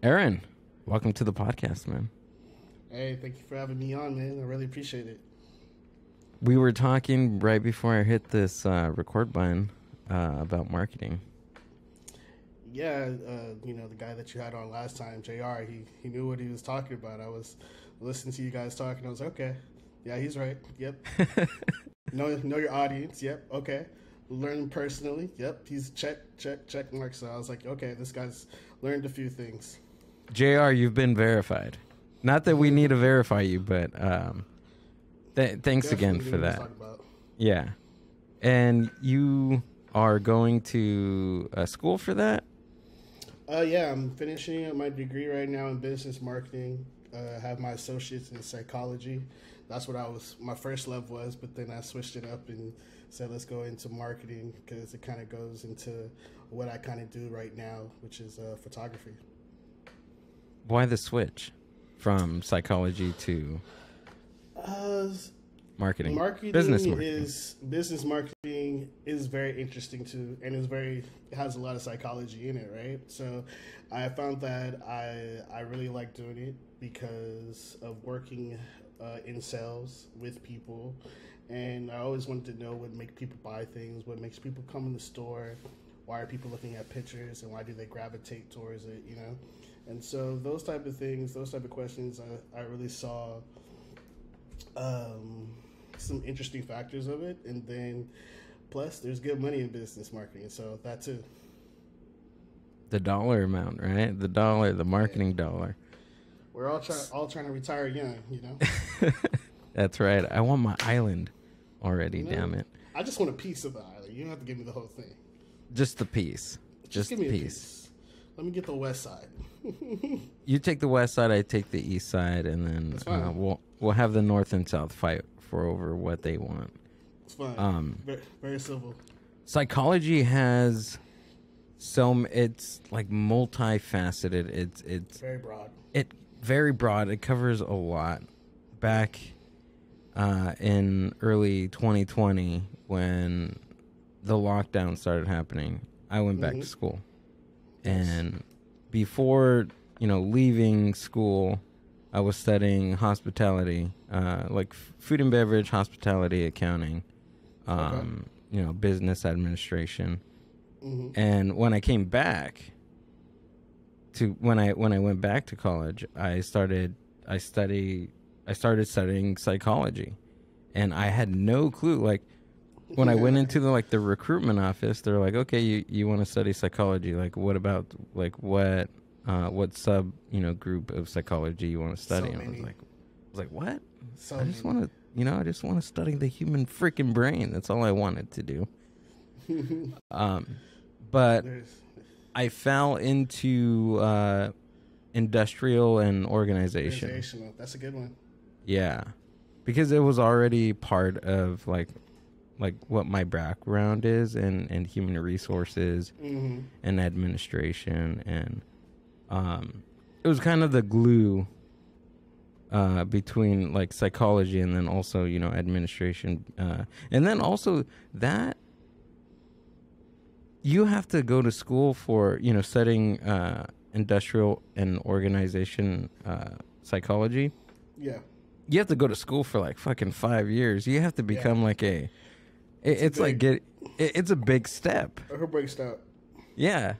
Aaron, welcome to the podcast, man. Hey, thank you for having me on, man. I really appreciate it. We were talking right before I hit this record button about marketing. Yeah, the guy that you had on last time, JR, he knew what he was talking about. I was listening to you guys talking. I was like, okay, yeah, he's right. Yep. know your audience. Yep. Okay. Learn personally. Yep. He's check mark. So I was like, okay, this guy's learned a few things. JR, you've been verified. Not that we need to verify you, but thanks again for that. Yeah. And you are going to school for that? Yeah, I'm finishing my degree right now in business marketing. I have my associates in psychology. That's what my first love was, but then I switched it up and said, let's go into marketing because it kind of goes into what I kind of do right now, which is photography. Why the switch from psychology to marketing? Business marketing is very interesting too, and it has a lot of psychology in it, right? So I found that I really like doing it because of working in sales with people, and I always wanted to know what makes people buy things, what makes people come in the store, why are people looking at pictures, and why do they gravitate towards it, you know? And so those type of things, those type of questions, I really saw some interesting factors of it. And then plus there's good money in business marketing. So that too. The dollar amount, right? The marketing dollar. We're all trying to retire young, you know? That's right. I want my island already, damn it. I just want a piece of the island. You don't have to give me the whole thing. Just the piece. Just give the me piece. A piece. Let me get the west side. You take the west side, I take the east side, and then we'll have the north and south fight for over what they want. It's fine. Very civil. Psychology has it's like multifaceted. It's very broad. Very broad. It covers a lot. Back in early 2020, when the lockdown started happening, I went back to school. And before, leaving school, I was studying hospitality, like food and beverage, hospitality, accounting, business administration. Mm-hmm. And when I came back when I went back to college, I started studying psychology, and I had no clue. Like, when I went into the recruitment office, they're like, okay, you want to study psychology. Like, what about, what sub, group of psychology you want to study? And I was like, what? I just want to study the human freaking brain. That's all I wanted to do. But I fell into, industrial and organization. That's a good one. Yeah. Because it was already part of, like what my background is and human resources and administration, and it was kind of the glue between like psychology and then also administration, and then also that you have to go to school for studying industrial and organization psychology. Yeah, you have to go to school for like fucking 5 years. You have to become like it's a big step. A big step. Yeah.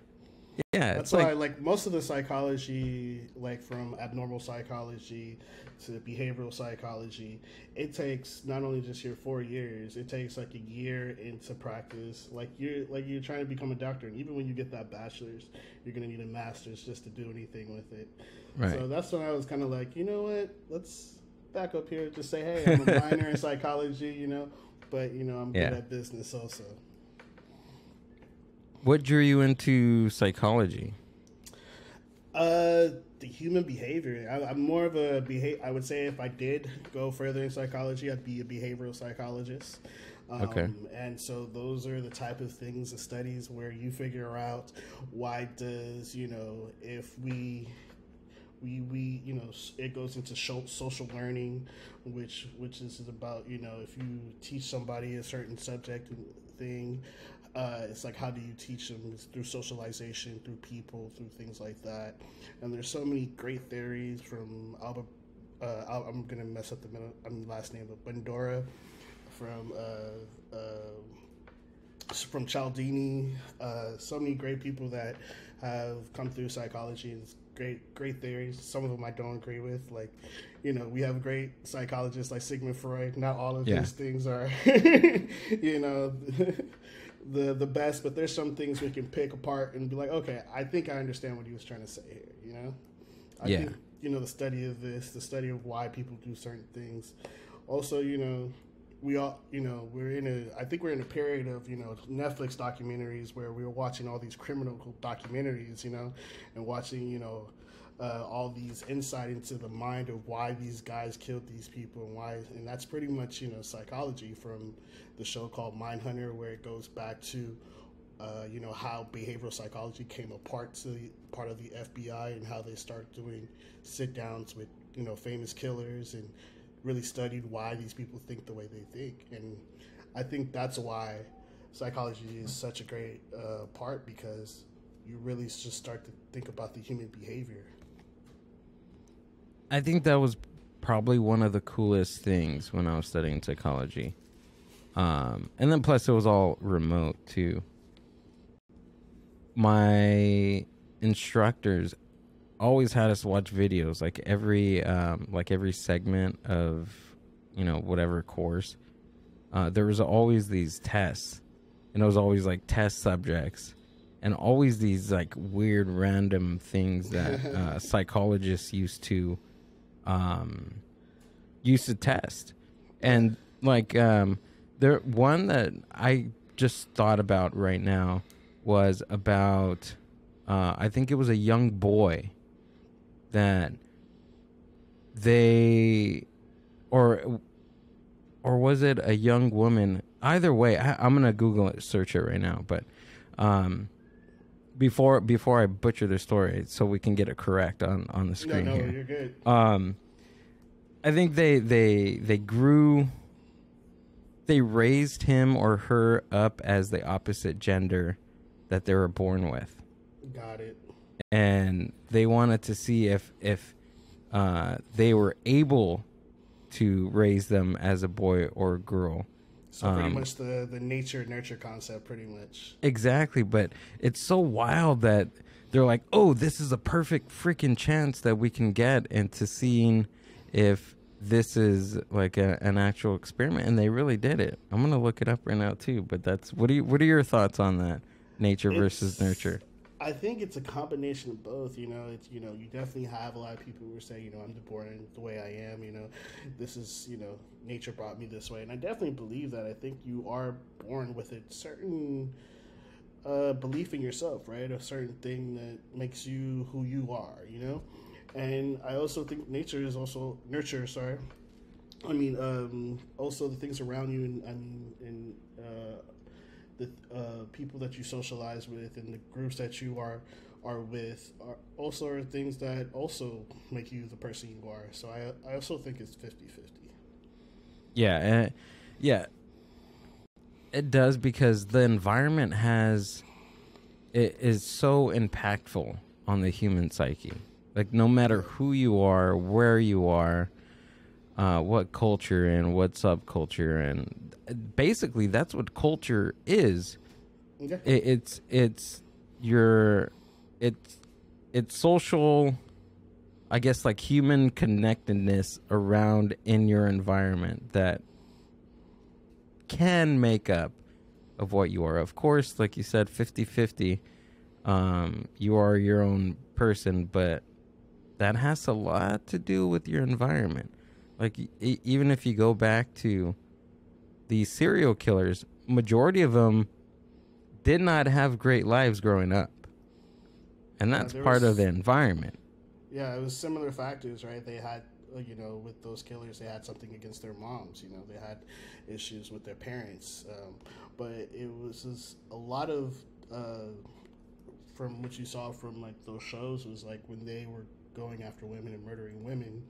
Yeah. That's why most of the psychology, like from abnormal psychology to behavioral psychology, it takes not only just your 4 years, it takes like a year into practice. Like you're trying to become a doctor, and even when you get that bachelor's, you're gonna need a master's just to do anything with it. Right. So that's when I was kind of like, you know what? Let's back up here. Just say, hey, I'm a minor in psychology, but I'm good at business also. What drew you into psychology? The human behavior. I'm more of I would say if I did go further in psychology, I'd be a behavioral psychologist. Okay. And so those are the type of things, the studies where you figure out why does, if we it goes into social learning, which is about, if you teach somebody a certain subject and thing, It's like, how do you teach them? It's through socialization, through people, through things like that. And there's so many great theories from Albert. I'm gonna mess up the last name, but Bandura, from Cialdini. So many great people that have come through psychology, and great theories. Some of them I don't agree with. Like, you know, we have great psychologists like Sigmund Freud. Not all of his things are, you know, the best, but there's some things we can pick apart and be like, okay, I think I understand what he was trying to say here. You know, I think, you know, the study of this, the study of why people do certain things. Also, you know, we all, you know, I think we're in a period of, you know, Netflix documentaries where we're watching all these criminal documentaries, you know, and watching, you know, all these insight into the mind of why these guys killed these people and that's pretty much, you know, psychology from the show called Mindhunter, where it goes back to, you know, how behavioral psychology came apart to part of the FBI and how they start doing sit downs with, you know, famous killers and really studied why these people think the way they think. And I think that's why psychology is such a great part, because you really just start to think about the human behavior. I think that was probably one of the coolest things when I was studying psychology. And then plus it was all remote too. My instructors always had us watch videos, like every segment of, you know, whatever course. There was always these tests, and it was always like test subjects, and always these like weird random things that psychologists used to test. And like there one that I just thought about right now was about I think it was a young boy that they or was it a young woman? Either way, I'm gonna Google it, search it right now. But before I butcher the story, so we can get it correct on the screen No, here. you're good. I think they raised him or her up as the opposite gender that they were born with. Got it. And they wanted to see if they were able to raise them as a boy or a girl. So pretty much the nature nurture concept, pretty much. Exactly, but it's so wild that they're like, oh, this is a perfect freaking chance that we can get into seeing if this is like an actual experiment, and they really did it. I'm gonna look it up right now too. But that's what are your thoughts on that, nature versus nurture? I think it's a combination of both. You know, it's, you know, you definitely have a lot of people who are saying, you know, I'm born the way I am. You know, this is, you know, nature brought me this way, and I definitely believe that. I think you are born with a certain belief in yourself, right? A certain thing that makes you who you are. You know, and I also think nurture. Sorry. I mean, also the things around you, and the people that you socialize with and the groups that you are with are also things that also make you the person you are. So I also think it's 50-50. Yeah, it does, because the environment is so impactful on the human psyche. Like, no matter who you are, where you are, what culture and what subculture, and basically that's what culture is. Okay. It's social, I guess, like human connectedness around in your environment that can make up of what you are. Of course, like you said, 50-50. You are your own person, but that has a lot to do with your environment. Like, even if you go back to these serial killers, majority of them did not have great lives growing up. And that's part of the environment. Yeah, it was similar factors, right? They had, you know, with those killers, they had something against their moms. You know, they had issues with their parents. But it was just a lot of, from what you saw from, like, those shows, was like when they were going after women and murdering women,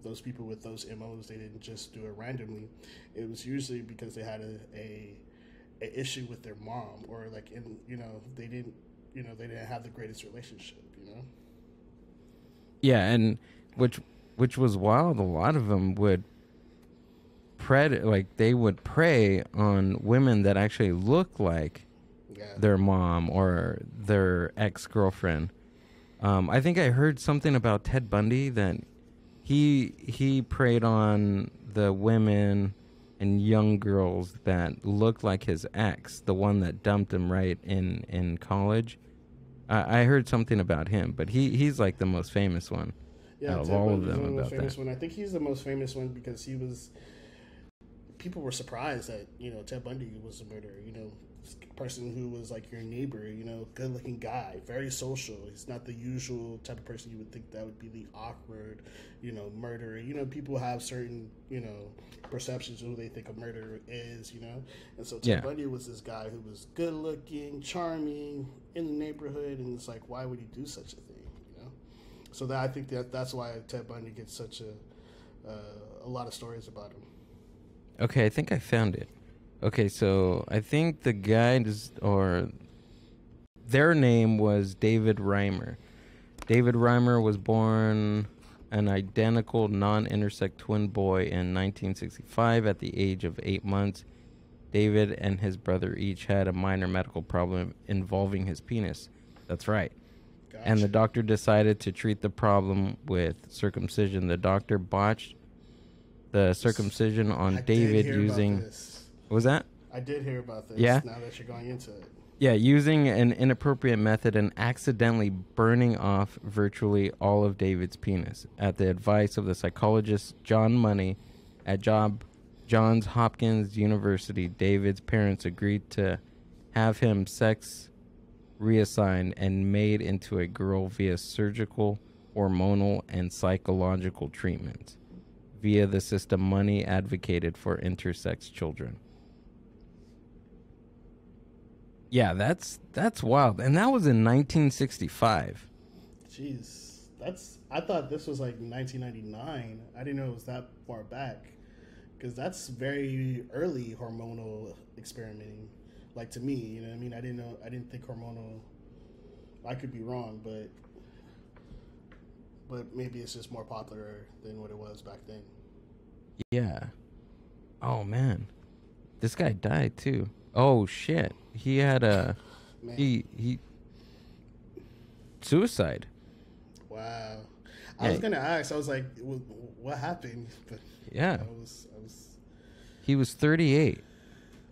those people with those MOs, they didn't just do it randomly. It was usually because they had a an issue with their mom, or like they didn't have the greatest relationship. Yeah, and which was wild. A lot of them would they would prey on women that actually look like their mom or their ex-girlfriend. I think I heard something about Ted Bundy that he preyed on the women and young girls that looked like his ex, the one that dumped him right in college. I heard something about him, but he's like the most famous one out of all of them about that. I think he's the most famous one because people were surprised that Ted Bundy was a murderer. Person who was like your neighbor, good looking guy, very social. He's not the usual type of person you would think that would be the awkward, murderer. People have certain, perceptions of who they think a murderer is, And so Ted Bundy was this guy who was good looking, charming, in the neighborhood, and it's like, why would he do such a thing, So I think that's why Ted Bundy gets such a lot of stories about him. Okay, I think I found it. Okay, so I think the guy their name was David Reimer. David Reimer was born an identical non-intersect twin boy in 1965 at the age of 8 months. David and his brother each had a minor medical problem involving his penis. That's right. Gotcha. And the doctor decided to treat the problem with circumcision. The doctor botched the circumcision on David using... What was that? I did hear about this. Yeah? Now that you're going into it. Yeah, using an inappropriate method and accidentally burning off virtually all of David's penis. At the advice of the psychologist John Money at Johns Hopkins University, David's parents agreed to have him sex reassigned and made into a girl via surgical, hormonal, and psychological treatments. Via the system, Money advocated for intersex children. Yeah, that's wild. And that was in 1965. Jeez. I thought this was like 1999. I didn't know it was that far back. Because that's very early hormonal experimenting. Like, to me, you know what I mean? I didn't think hormonal... I could be wrong, but maybe it's just more popular than what it was back then. Yeah. Oh, man. This guy died, too. Oh, shit. He had a... Man. He... Suicide. Wow. I was going to ask. I was like, what happened? But yeah. He was 38.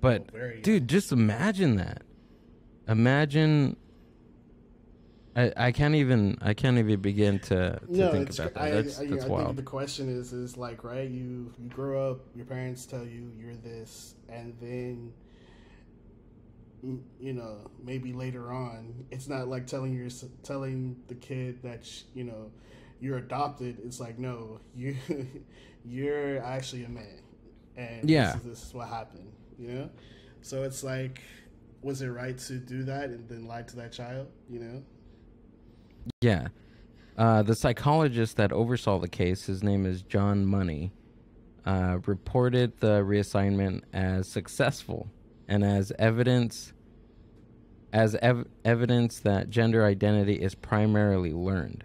But, dude, just imagine that. Imagine... I can't even begin to think about that. That's wild. I think the question is like, right, you grow up, your parents tell you you're this, and then maybe later on, it's not like telling the kid that you're adopted. It's like, no, you're actually a man, and this is what happened. So it's like, was it right to do that and then lie to that child? Yeah. The psychologist that oversaw the case, his name is John Money, reported the reassignment as successful and as evidence that gender identity is primarily learned.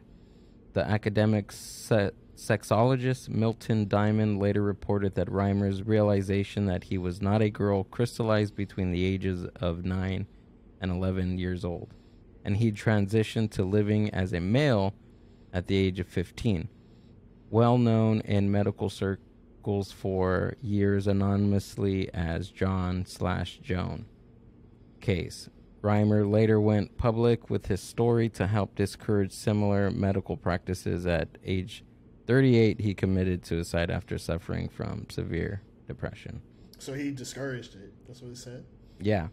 The academic sexologist Milton Diamond later reported that Reimer's realization that he was not a girl crystallized between the ages of 9 and 11 years old, and he transitioned to living as a male at the age of 15. Well known in medical circles for years anonymously as John/Joan case. Reimer later went public with his story to help discourage similar medical practices. At age 38, he committed suicide after suffering from severe depression. So he discouraged it. That's what he said? Yeah.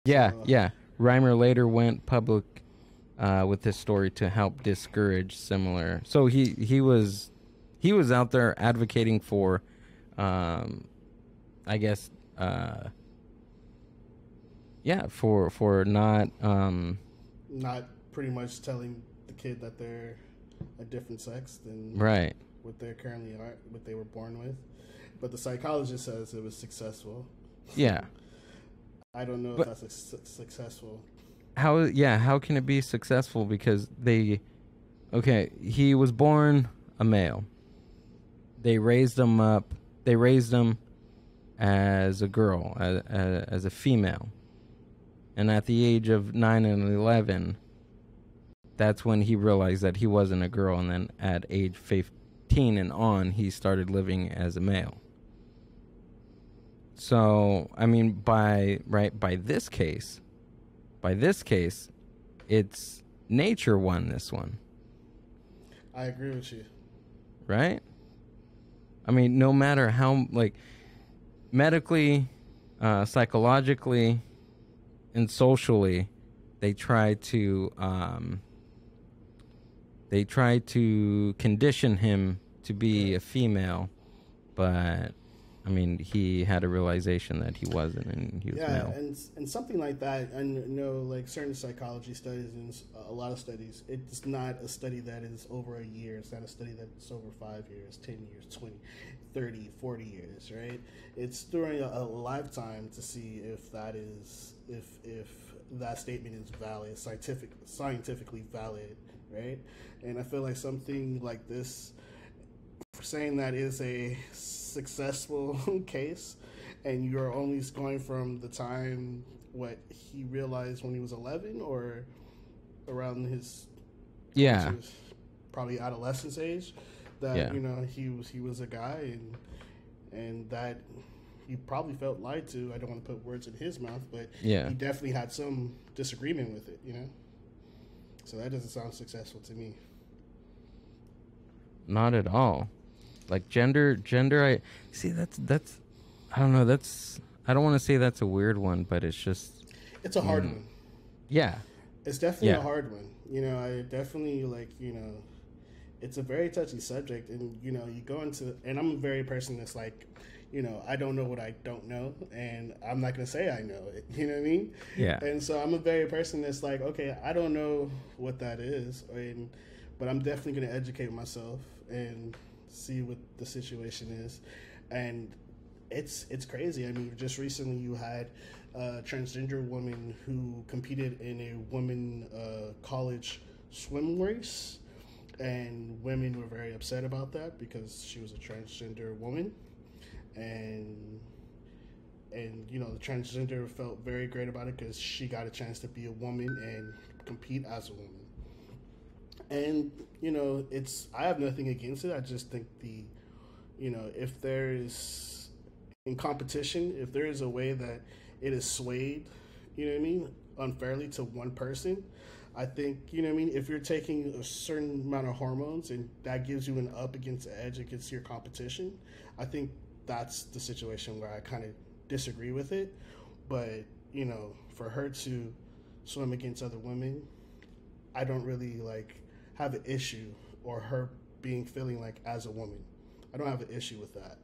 Yeah. Reimer later went public with his story to help discourage similar. So he was out there advocating for, I guess, for not pretty much telling the kid that they're a different sex than right what they currently are, what they were born with. But the psychologist says it was successful. Yeah. I don't know But if that's successful. how can it be successful? Because he was born a male. They raised him up. They raised him as a girl, as a female. And at the age of 9 and 11, that's when he realized that he wasn't a girl. And then at age 15 and on, he started living as a male. So, I mean, by this case, it's nature won this one. I agree with you. Right? I mean, no matter how, like, medically, psychologically, and socially, they try to condition him to be a female, but I mean, he had a realization that he wasn't, and he was male. And something like that. I know, like certain psychology studies and a lot of studies, it's not a study that is over a year. It's not a study that's over 5 years, 10 years, 20, 30, 40 years, right? It's during a lifetime to see if that is if that statement is valid, scientifically valid, right? And I feel like something like this, saying that is a successful case, and you're only going from the time what he realized when he was 11 or around his probably adolescence age, that you know he was a guy, and that he probably felt lied to. I don't want to put words in his mouth, but he definitely had some disagreement with it, you know. So that doesn't sound successful to me. Not at all. Like gender. I see. That's. I don't know. I don't want to say that's a weird one, but it's just. It's a hard one. Yeah. It's definitely a hard one. You know, I definitely it's a very touchy subject, and you go into, and I'm a very person that's like, I don't know what I don't know, and I'm not gonna say I know it. You know what I mean? Yeah. And so I'm a very person that's like, okay, I don't know what that is, but I'm definitely gonna educate myself and see what the situation is. And it's crazy. I mean, just recently you had a transgender woman who competed in a women college swim race, and women were very upset about that because she was a transgender woman, and the transgender felt very great about it because she got a chance to be a woman and compete as a woman. And I have nothing against it. I just think if there is, in competition, if there is a way that it is swayed, unfairly to one person, I think, if you're taking a certain amount of hormones and that gives you an up against the edge against your competition, I think that's the situation where I kind of disagree with it. But, for her to swim against other women, I don't really have an issue, or her feeling like as a woman. I don't have an issue with that.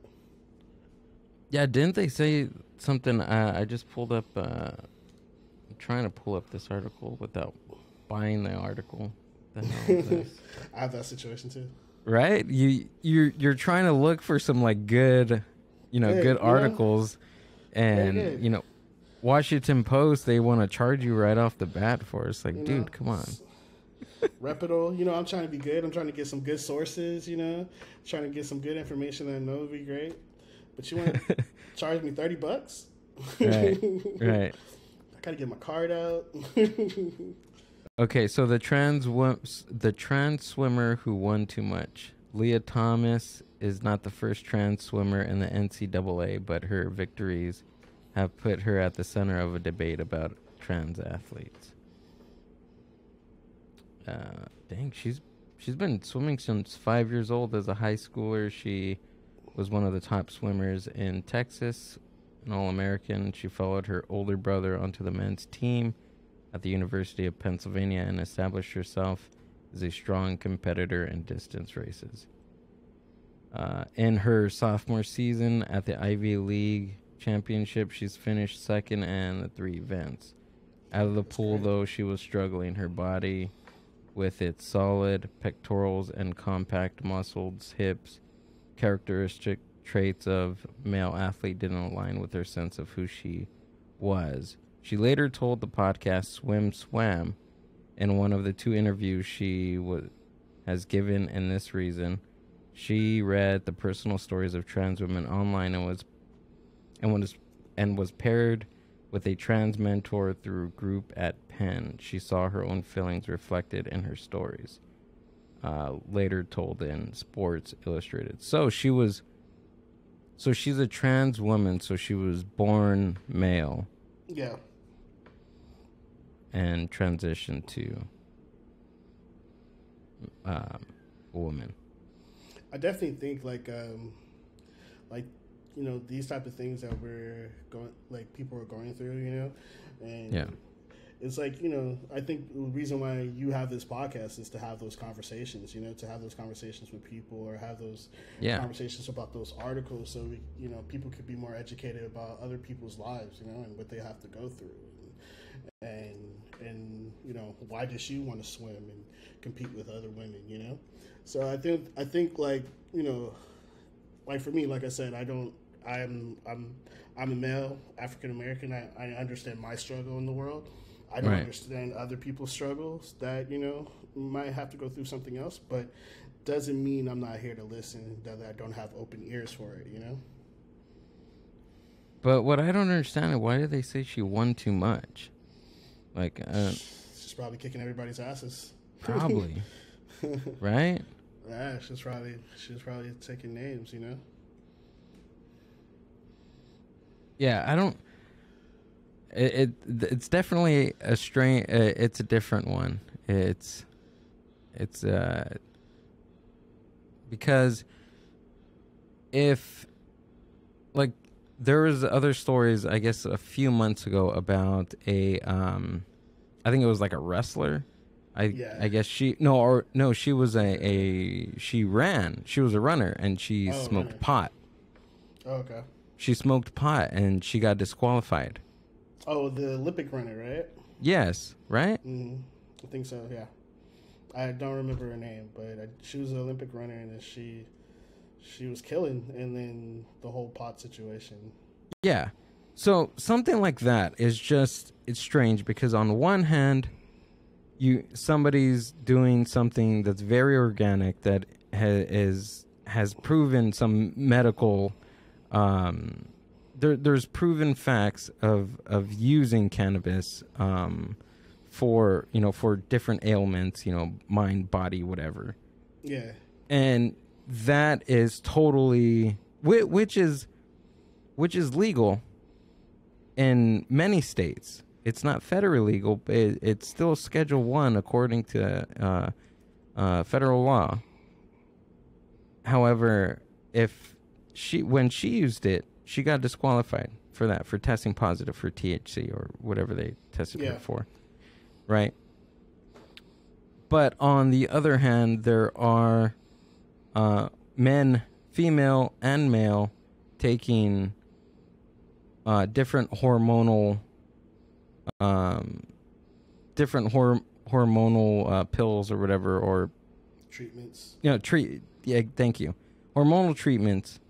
Yeah, didn't they say something? I just pulled up. I'm trying to pull up this article without buying the article. The hell is this? I have that situation too. Right? You're trying to look for some good, good articles, and Washington Post, they want to charge you right off the bat for it. It's like, dude, come on. Reputable, I'm trying to be good. I'm trying to get some good sources, trying to get some good information that I know would be great. But you want to charge me $30? Right. I gotta get my card out. Okay, so the trans swimmer who won too much. Leah Thomas is not the first trans swimmer in the NCAA, but her victories have put her at the center of a debate about trans athletes. Dang, she's been swimming since 5 years old. As a high schooler, she was one of the top swimmers in Texas, an All-American. She followed her older brother onto the men's team at the University of Pennsylvania and established herself as a strong competitor in distance races. In her sophomore season at the Ivy League Championship, she's finished second in the 3 events. Out of the pool, though, she was struggling. Her body, with its solid pectorals and compact muscled hips, characteristic traits of male athlete, didn't align with her sense of who she was. She later told the podcast Swim Swam in one of the 2 interviews she has given in this reason. She read the personal stories of trans women online and was paired with a trans mentor through group at Penn. She saw her own feelings reflected in her stories. Later told in Sports Illustrated. So she's a trans woman, so she was born male. Yeah. And transitioned to a woman. I definitely think like these type of things that we're going, like people are going through, and yeah, it's like, I think the reason why you have this podcast is to have those conversations, to have those conversations with people, or have those conversations about those articles, so we, people could be more educated about other people's lives, and what they have to go through, and why does she want to swim and compete with other women, So I think like, like for me, like I said, I'm a male African American. I understand my struggle in the world. I don't understand other people's struggles that, might have to go through something else, but doesn't mean I'm not here to listen, that I don't have open ears for it, But what I don't understand is, why do they say she won too much? Like, she's probably kicking everybody's asses. Probably. Right? Yeah, she's probably taking names, Yeah, I don't. It's definitely a strange. It's a different one. It's because if, like, there was other stories, I guess, a few months ago about I think it was like a wrestler. I guess she was she ran. She was a runner, and she smoked pot. Oh, okay. She smoked pot and she got disqualified. Oh, the Olympic runner, right? Yes, right? Mm-hmm. I think so, yeah. I don't remember her name, but she was an Olympic runner, and she was killing, and then the whole pot situation. Yeah. So something like that is just, it's strange, because on one hand, somebody's doing something that's very organic, that has proven some medical, there's proven facts of using cannabis for different ailments, mind, body, whatever. Yeah. And that is totally, which is legal in many states. It's not federally legal, but it's still Schedule 1 according to federal law. However, when she used it, she got disqualified for that, for testing positive for THC or whatever they tested her for. Right? But on the other hand, there are men, female and male, taking different hormonal pills or whatever, or treatments. Thank you. Hormonal treatments,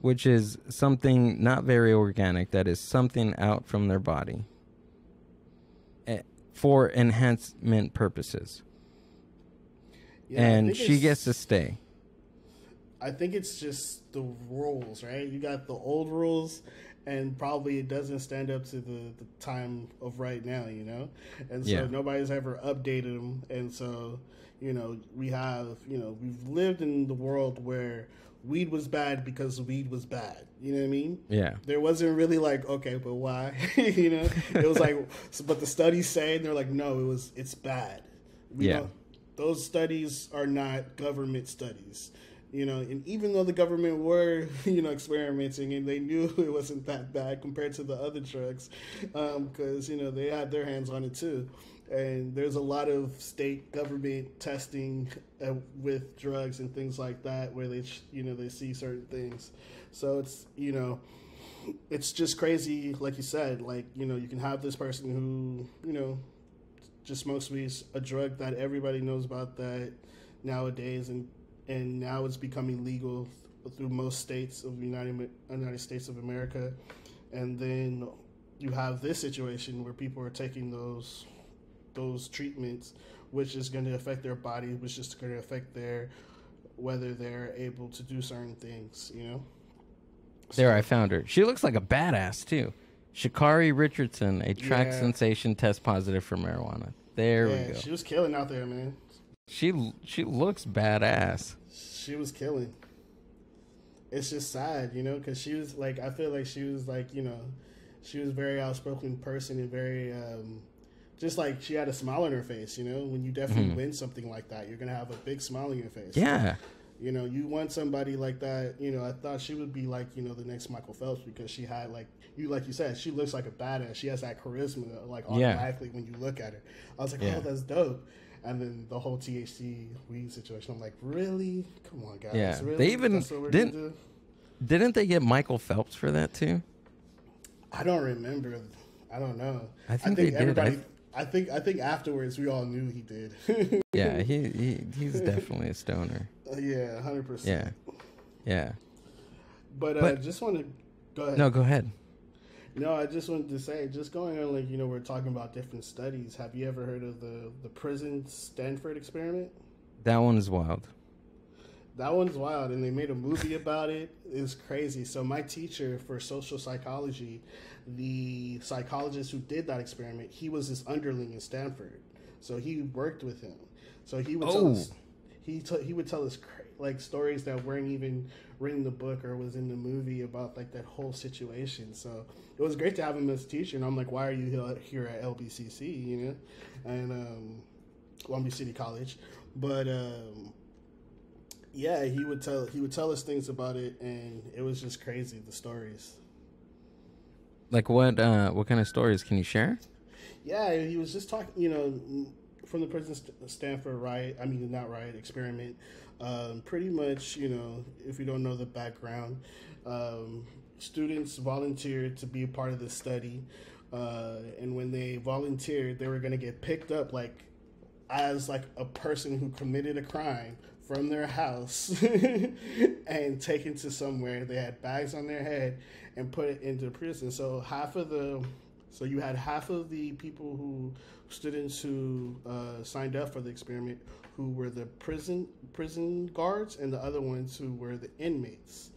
which is something not very organic, that is something out from their body for enhancement purposes. Yeah, and she gets to stay. I think it's just the rules, right? You got the old rules, and probably it doesn't stand up to the time of right now, And so nobody's ever updated them. And so, we've lived in the world where weed was bad because weed was bad. You know what I mean? Yeah. There wasn't really like, okay, but why? It was like, but the studies say, and they're like, no, it's bad. Those studies are not government studies. And even though the government were, experimenting, and they knew it wasn't that bad compared to the other drugs, because, they had their hands on it too. And there's a lot of state government testing with drugs and things like that, where they, they see certain things. So it's, it's just crazy. Like you said, like, you can have this person who, just smokes weed, a drug that everybody knows about that nowadays, and now it's becoming legal through most states of the United States of America. And then you have this situation where people are taking those treatments, which is going to affect their body, which is going to affect their whether they're able to do certain things, you know. There, I found her. She looks like a badass too. Sha'Carri Richardson, a track sensation, test positive for marijuana. There we go. She was killing out there, man. She looks badass. She was killing. It's just sad, you know, because she was like, I feel like she was like, you know, she was a very outspoken person and very, just like she had a smile on her face, you know. When you definitely win something like that, you're gonna have a big smile on your face. Yeah. You know, you want somebody like that. You know, I thought she would be like, you know, the next Michael Phelps because she had like you said, she looks like a badass. She has that charisma, like automatically when you look at her. I was like, oh, that's dope. And then the whole THC weed situation, I'm like, really? Come on, guys. Yeah, really? they even didn't they get Michael Phelps for that too? I don't remember. I don't know. I think they did. I think afterwards we all knew he did. Yeah, he's definitely a stoner. Yeah, 100%. Yeah. But I just want to go ahead. No, go ahead. No, I just wanted to say, just going on, like, you know, we're talking about different studies. Have you ever heard of the prison Stanford experiment? That one is wild. That one's wild, and they made a movie about it. It's crazy. So my teacher for social psychology, the psychologist who did that experiment, he was his underling in Stanford. So he worked with him. So he would tell us, he would tell us like stories that weren't even written in the book or was in the movie about like that whole situation. So it was great to have him as a teacher. And I'm like, why are you here at LBCC? You know, and Long Beach City College, but. Yeah, he would tell us things about it, and it was just crazy, the stories. Like what kind of stories can you share? Yeah, he was just talking, you know, from the prison Stanford riot. I mean, not riot, experiment. Pretty much, you know, if you don't know the background, students volunteered to be a part of the study, and when they volunteered, they were going to get picked up like as like a person who committed a crime from their house and taken to somewhere. They had bags on their head and put it into prison. So you had half of the students who signed up for the experiment who were the prison guards, and the other ones who were the inmates.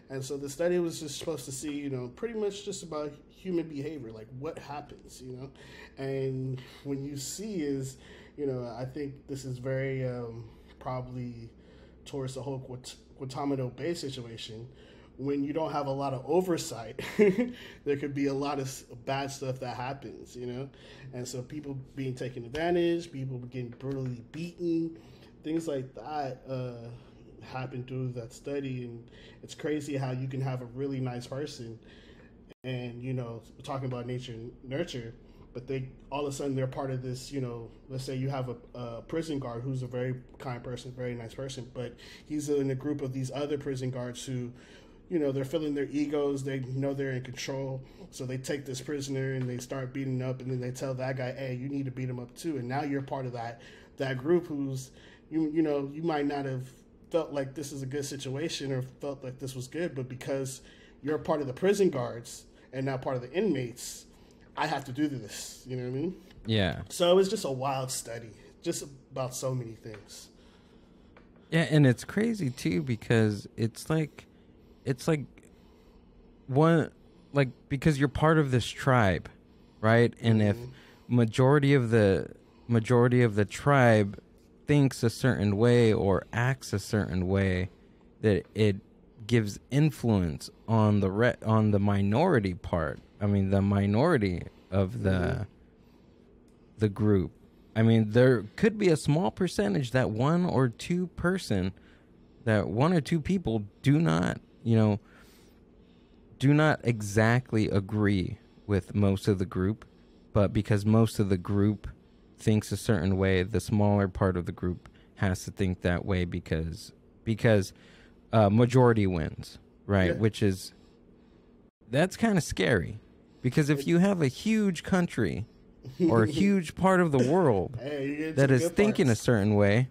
And so the study was just supposed to see, you know, pretty much just about human behavior, like what happens, you know. And when you see is, you know, I think this is very probably towards the whole Guantanamo Bay situation. When you don't have a lot of oversight, there could be a lot of bad stuff that happens, you know? And so people being taken advantage, people getting brutally beaten, things like that happened through that study. And it's crazy how you can have a really nice person and, you know, talking about nature and nurture, but they all of a sudden they're part of this, you know, let's say you have a prison guard who's a very kind person, very nice person, but he's in a group of these other prison guards who, you know, they're feeling their egos, they know they're in control, so they take this prisoner and they start beating up, and then they tell that guy, hey, you need to beat him up too, and now you're part of that group who's, you know, you might not have felt like this is a good situation or felt like this was good, but because you're part of the prison guards and now part of the inmates, I have to do this, you know what I mean? Yeah. So it was just a wild study, just about so many things. Yeah, and it's crazy too because it's like one, like, because you're part of this tribe, right? And if majority of the tribe thinks a certain way or acts a certain way, that it gives influence on the minority part. I mean, the minority of the group. I mean, there could be a small percentage that one or two people do not exactly agree with most of the group, but because most of the group thinks a certain way, the smaller part of the group has to think that way because majority wins, right? Yeah. That's kind of scary. Because if you have a huge country or a huge part of the world that is thinking a certain way,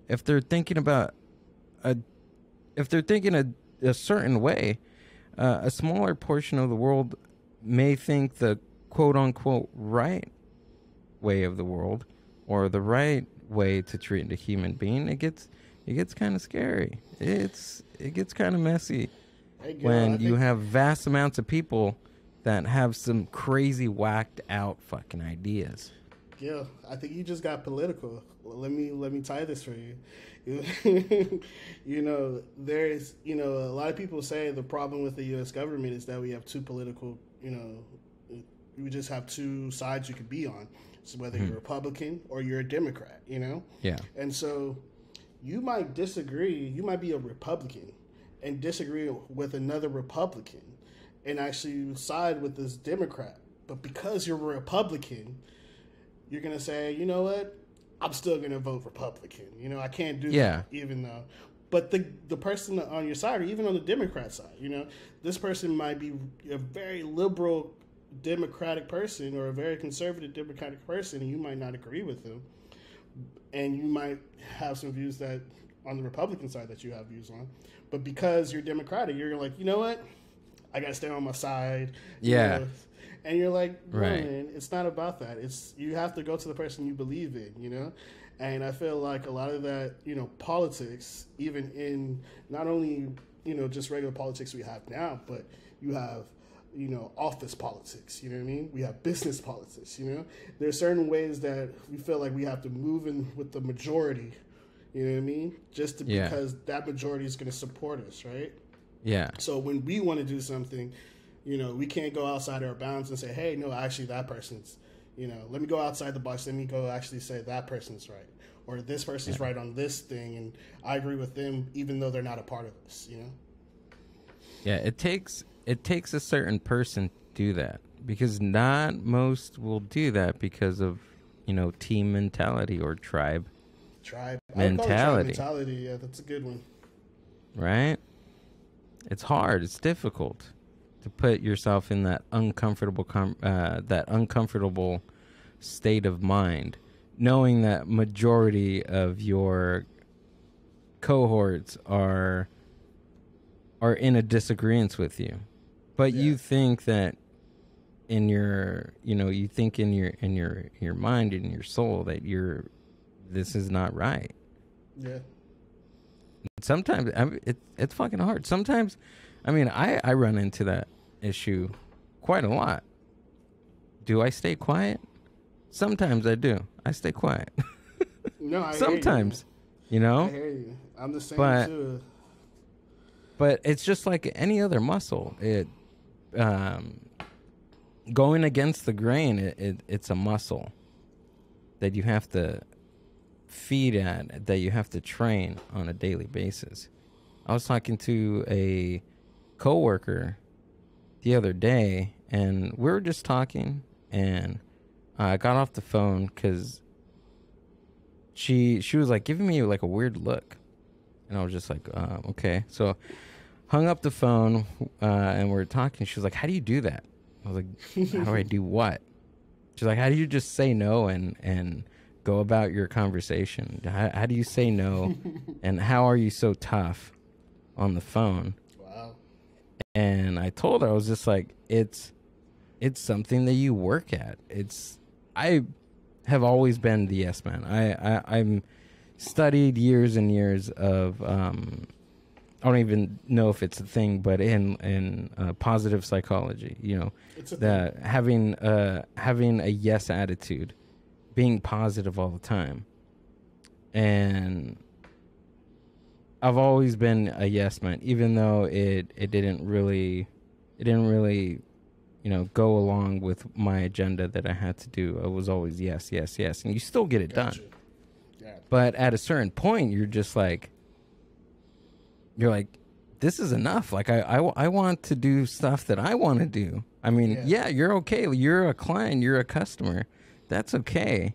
if they're thinking a certain way, a smaller portion of the world may think the quote unquote right way of the world or the right way to treat a human being, it gets kind of scary. It gets kind of messy when you have vast amounts of people that have some crazy whacked out fucking ideas. Yeah, I think you just got political. Let me tie this for you. You know, there's, you know, a lot of people say the problem with the U.S. government is that we have two political, you know, we just have two sides you could be on. So whether you're a Republican or you're a Democrat, you know? Yeah. And so you might disagree. You might be a Republican and disagree with another Republican and actually side with this Democrat. But because you're a Republican, you're going to say, you know what? I'm still going to vote Republican. You know, I can't do that even though. But the person on your side, or even on the Democrat side, you know, this person might be a very liberal Democratic person or a very conservative Democratic person, and you might not agree with them. And you might have some views that on the Republican side that you have views on. But because you're Democratic, you're like, you know what? I got to stay on my side. Yeah. You know? And you're like, no, man, it's not about that. It's you have to go to the person you believe in, you know? And I feel like a lot of that, you know, politics, even in not only, you know, just regular politics we have now, but you have, you know, office politics, you know what I mean? We have business politics, you know? There's certain ways that we feel like we have to move in with the majority, you know what I mean? Just to, because that majority is going to support us, right? Yeah. So when we want to do something, you know, we can't go outside our bounds and say, hey, no, actually that person's, you know, let me go outside the box. Let me go actually say that person's right. Or this person's right on this thing. And I agree with them, even though they're not a part of us, you know? Yeah, it takes a certain person to do that, because not most will do that because of, you know, team mentality or tribe mentality. Yeah, that's a good one. Right? It's hard. It's difficult to put yourself in that uncomfortable state of mind, knowing that majority of your cohorts are in a disagreement with you, but you think that in your, you know, you think in your mind, in your soul, that this is not right. Yeah. Sometimes it's fucking hard. Sometimes, I mean, I run into that issue quite a lot. Do I stay quiet? Sometimes I do. I stay quiet. No, I sometimes, hear you. You know? I hear you. I'm the same too. But it's just like any other muscle. It going against the grain, it's a muscle that you have to feed at, that you have to train on a daily basis. I was talking to a coworker the other day, and we were just talking, and I got off the phone because she was like giving me like a weird look, and I was just like, okay. So hung up the phone, and we were talking. She was like, how do you do that? I was like, how do I do what? She's like, how do you just say no and go about your conversation? How do you say no? And how are you so tough on the phone? Wow. And I told her, I was just like, it's something that you work at. I have always been the yes man. I'm studied years and years of I don't even know if it's a thing, but in positive psychology, you know, that having a yes attitude, being positive all the time. And I've always been a yes man, even though it didn't really, you know, go along with my agenda that I had to do. I was always yes, yes, yes. And you still get it done. Yeah. But at a certain point, you're like, this is enough. Like, I want to do stuff that I want to do. I mean, yeah, you're okay. You're a client. You're a customer. That's okay.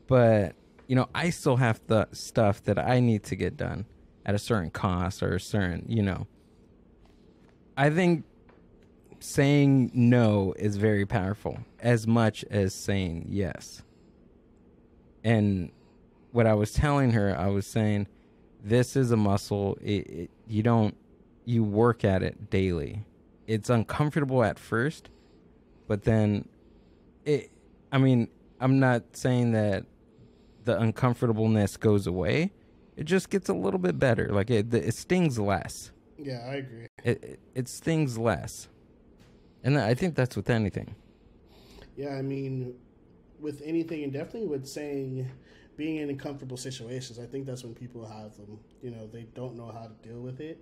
But, you know, I still have the stuff that I need to get done at a certain cost or a certain, you know. I think saying no is very powerful, as much as saying yes. And what I was telling her, I was saying, this is a muscle. You work at it daily. It's uncomfortable at first, But then I'm not saying that the uncomfortableness goes away. It just gets a little bit better. Like it stings less. Yeah, I agree. It stings less. And I think that's with anything. Yeah, I mean, with anything, and definitely with saying being in uncomfortable situations, I think that's when people have them. You know, they don't know how to deal with it.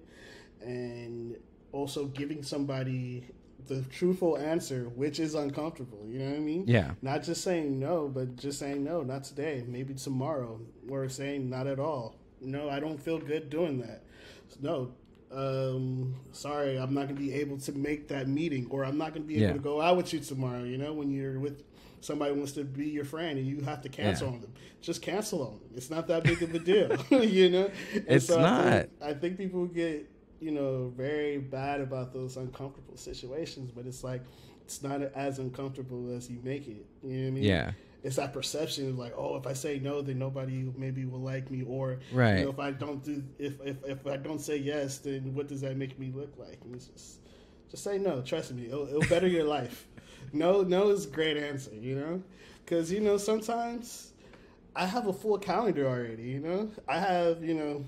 And also giving somebody the truthful answer, which is uncomfortable. You know what I mean? Yeah. Not just saying no, but just saying no, not today, maybe tomorrow, or saying not at all. No, I don't feel good doing that. No, sorry, I'm not going to be able to make that meeting, or I'm not going to be able to go out with you tomorrow. You know, when you're with somebody who wants to be your friend and you have to cancel on them, just cancel on them. It's not that big of a deal, you know? And it's so not. I think people get, you know, very bad about those uncomfortable situations, but it's like, it's not as uncomfortable as you make it. You know what I mean? Yeah. It's that perception of like, oh, if I say no, then nobody maybe will like me, or right. You know, if I don't say yes, then what does that make me look like? And it's just say no. Trust me, it'll better your life. No is a great answer, you know, because you know sometimes I have a full calendar already. You know, I have I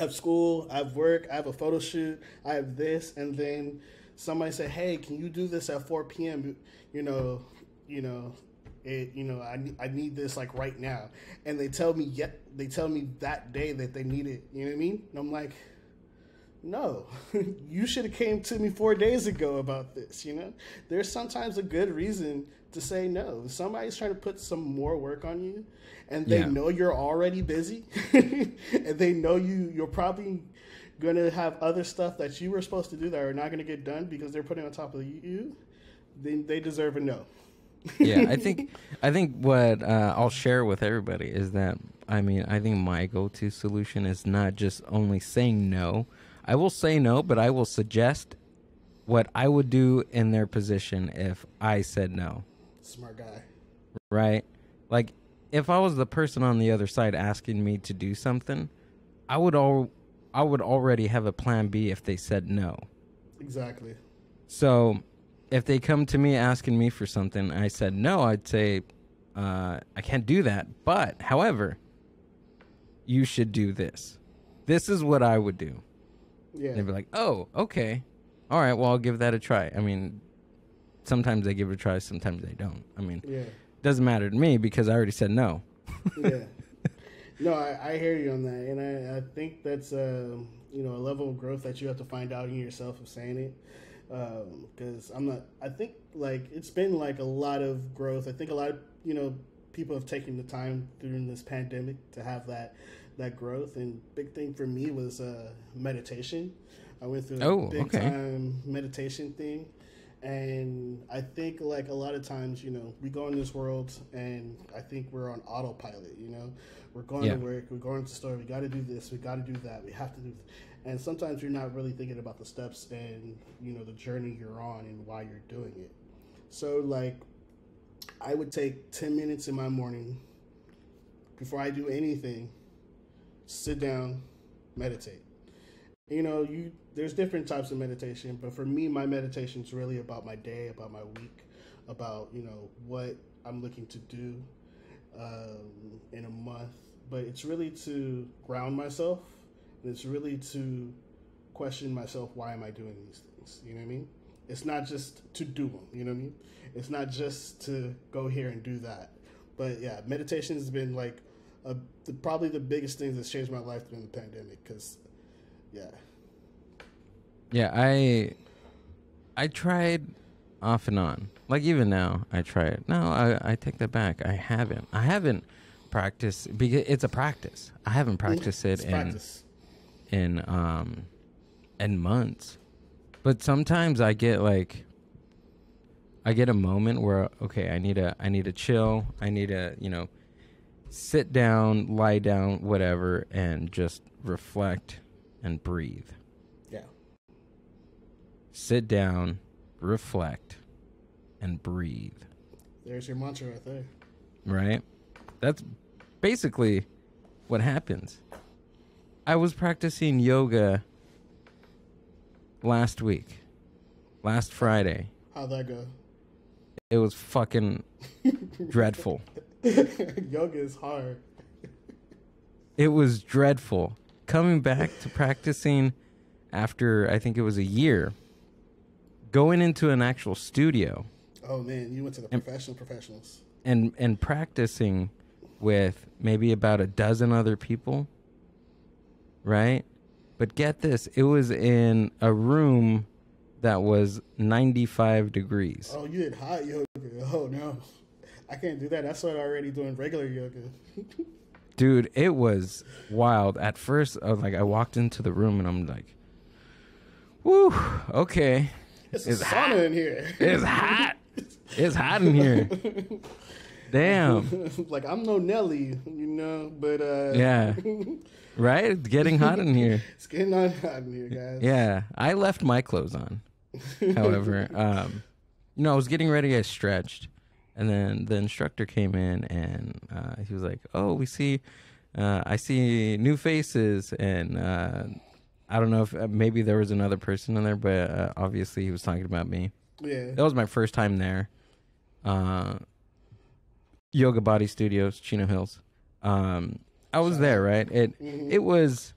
have school, I have work, I have a photo shoot, I have this, and then somebody said, hey, can you do this at 4 p.m.? I need this like right now, and they tell me that day that they need it. You know what I mean? And I'm like, no, you should have came to me 4 days ago about this. You know, there's sometimes a good reason to say no. If somebody's trying to put some more work on you, and they know you're already busy, and they know you're probably going to have other stuff that you were supposed to do that are not going to get done because they're putting on top of you, then they deserve a no. Yeah, I think what I'll share with everybody is that I think my go-to solution is not just only saying no. I will say no, but I will suggest what I would do in their position if I said no. Smart guy. Right? Like if I was the person on the other side asking me to do something, I would already have a plan B if they said no. Exactly. So if they come to me asking me for something, I said no, I'd say, I can't do that. But, however, you should do this. This is what I would do. Yeah. They'd be like, oh, okay. All right, well, I'll give that a try. I mean, sometimes they give it a try, sometimes they don't. I mean, it doesn't matter to me because I already said no. Yeah. No, I hear you on that. And I think that's, a level of growth that you have to find out in yourself of saying it. Because I think like it's been like a lot of growth. I think a lot of people have taken the time during this pandemic to have that growth, and big thing for me was meditation. I went through a big time meditation thing, and I think like a lot of times we go in this world and I think we're on autopilot. We're going to work, we're going to the store, we got to do this, we got to do that, we have to do and sometimes you're not really thinking about the steps and the journey you're on and why you're doing it. So like I would take 10 minutes in my morning before I do anything, sit down, meditate. There's different types of meditation, but for me, my meditation is really about my day, about my week, about what I'm looking to do in a month. But it's really to ground myself. It's really to question myself, why am I doing these things? You know what I mean? It's not just to do them, you know what I mean? It's not just to go here and do that. But yeah, meditation has been like probably the biggest thing that's changed my life during the pandemic because, yeah. Yeah, I tried off and on. Like even now, I try it. No, I take that back. I haven't practiced because it's a practice. I haven't practiced it in months. But sometimes I get a moment where okay, I need to chill. I need to, sit down, lie down, whatever, and just reflect and breathe. Yeah. Sit down, reflect, and breathe. There's your mantra right there. Right? That's basically what happens. I was practicing yoga last Friday. How'd that go? It was fucking dreadful. Yoga is hard. It was dreadful. Coming back to practicing after, I think it was a year, going into an actual studio. Oh, man, you went to the professionals. And practicing with maybe about a dozen other people, right? But get this, it was in a room that was 95 degrees. Oh, you did hot yoga. Oh, no. I can't do that. That's what I'm already doing regular yoga. Dude, it was wild. At first, I walked into the room and I'm like, woo, okay. It's a sauna in here. It's hot. It's hot in here. Damn. Like, I'm no Nelly, but... yeah. Right? It's getting hot in here. It's getting hot in here, guys. Yeah. I left my clothes on. However, I was getting ready. I stretched. And then the instructor came in and he was like, oh, I see new faces. And I don't know if maybe there was another person in there, but obviously he was talking about me. Yeah. That was my first time there. Yoga Body Studios, Chino Hills. I was there, right? It was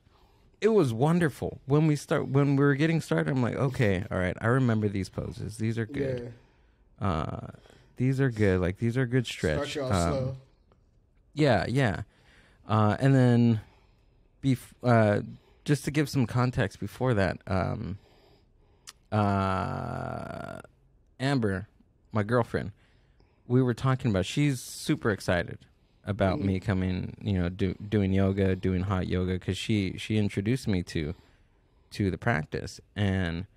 wonderful. When we were getting started, I'm like, okay, all right, I remember these poses. These are good. Yeah. These are good. Like, these are good stretch. Start you off slow. Yeah. And then, just to give some context before that, Amber, my girlfriend, we were talking about, she's super excited about me coming, doing yoga, doing hot yoga, because she introduced me to the practice. And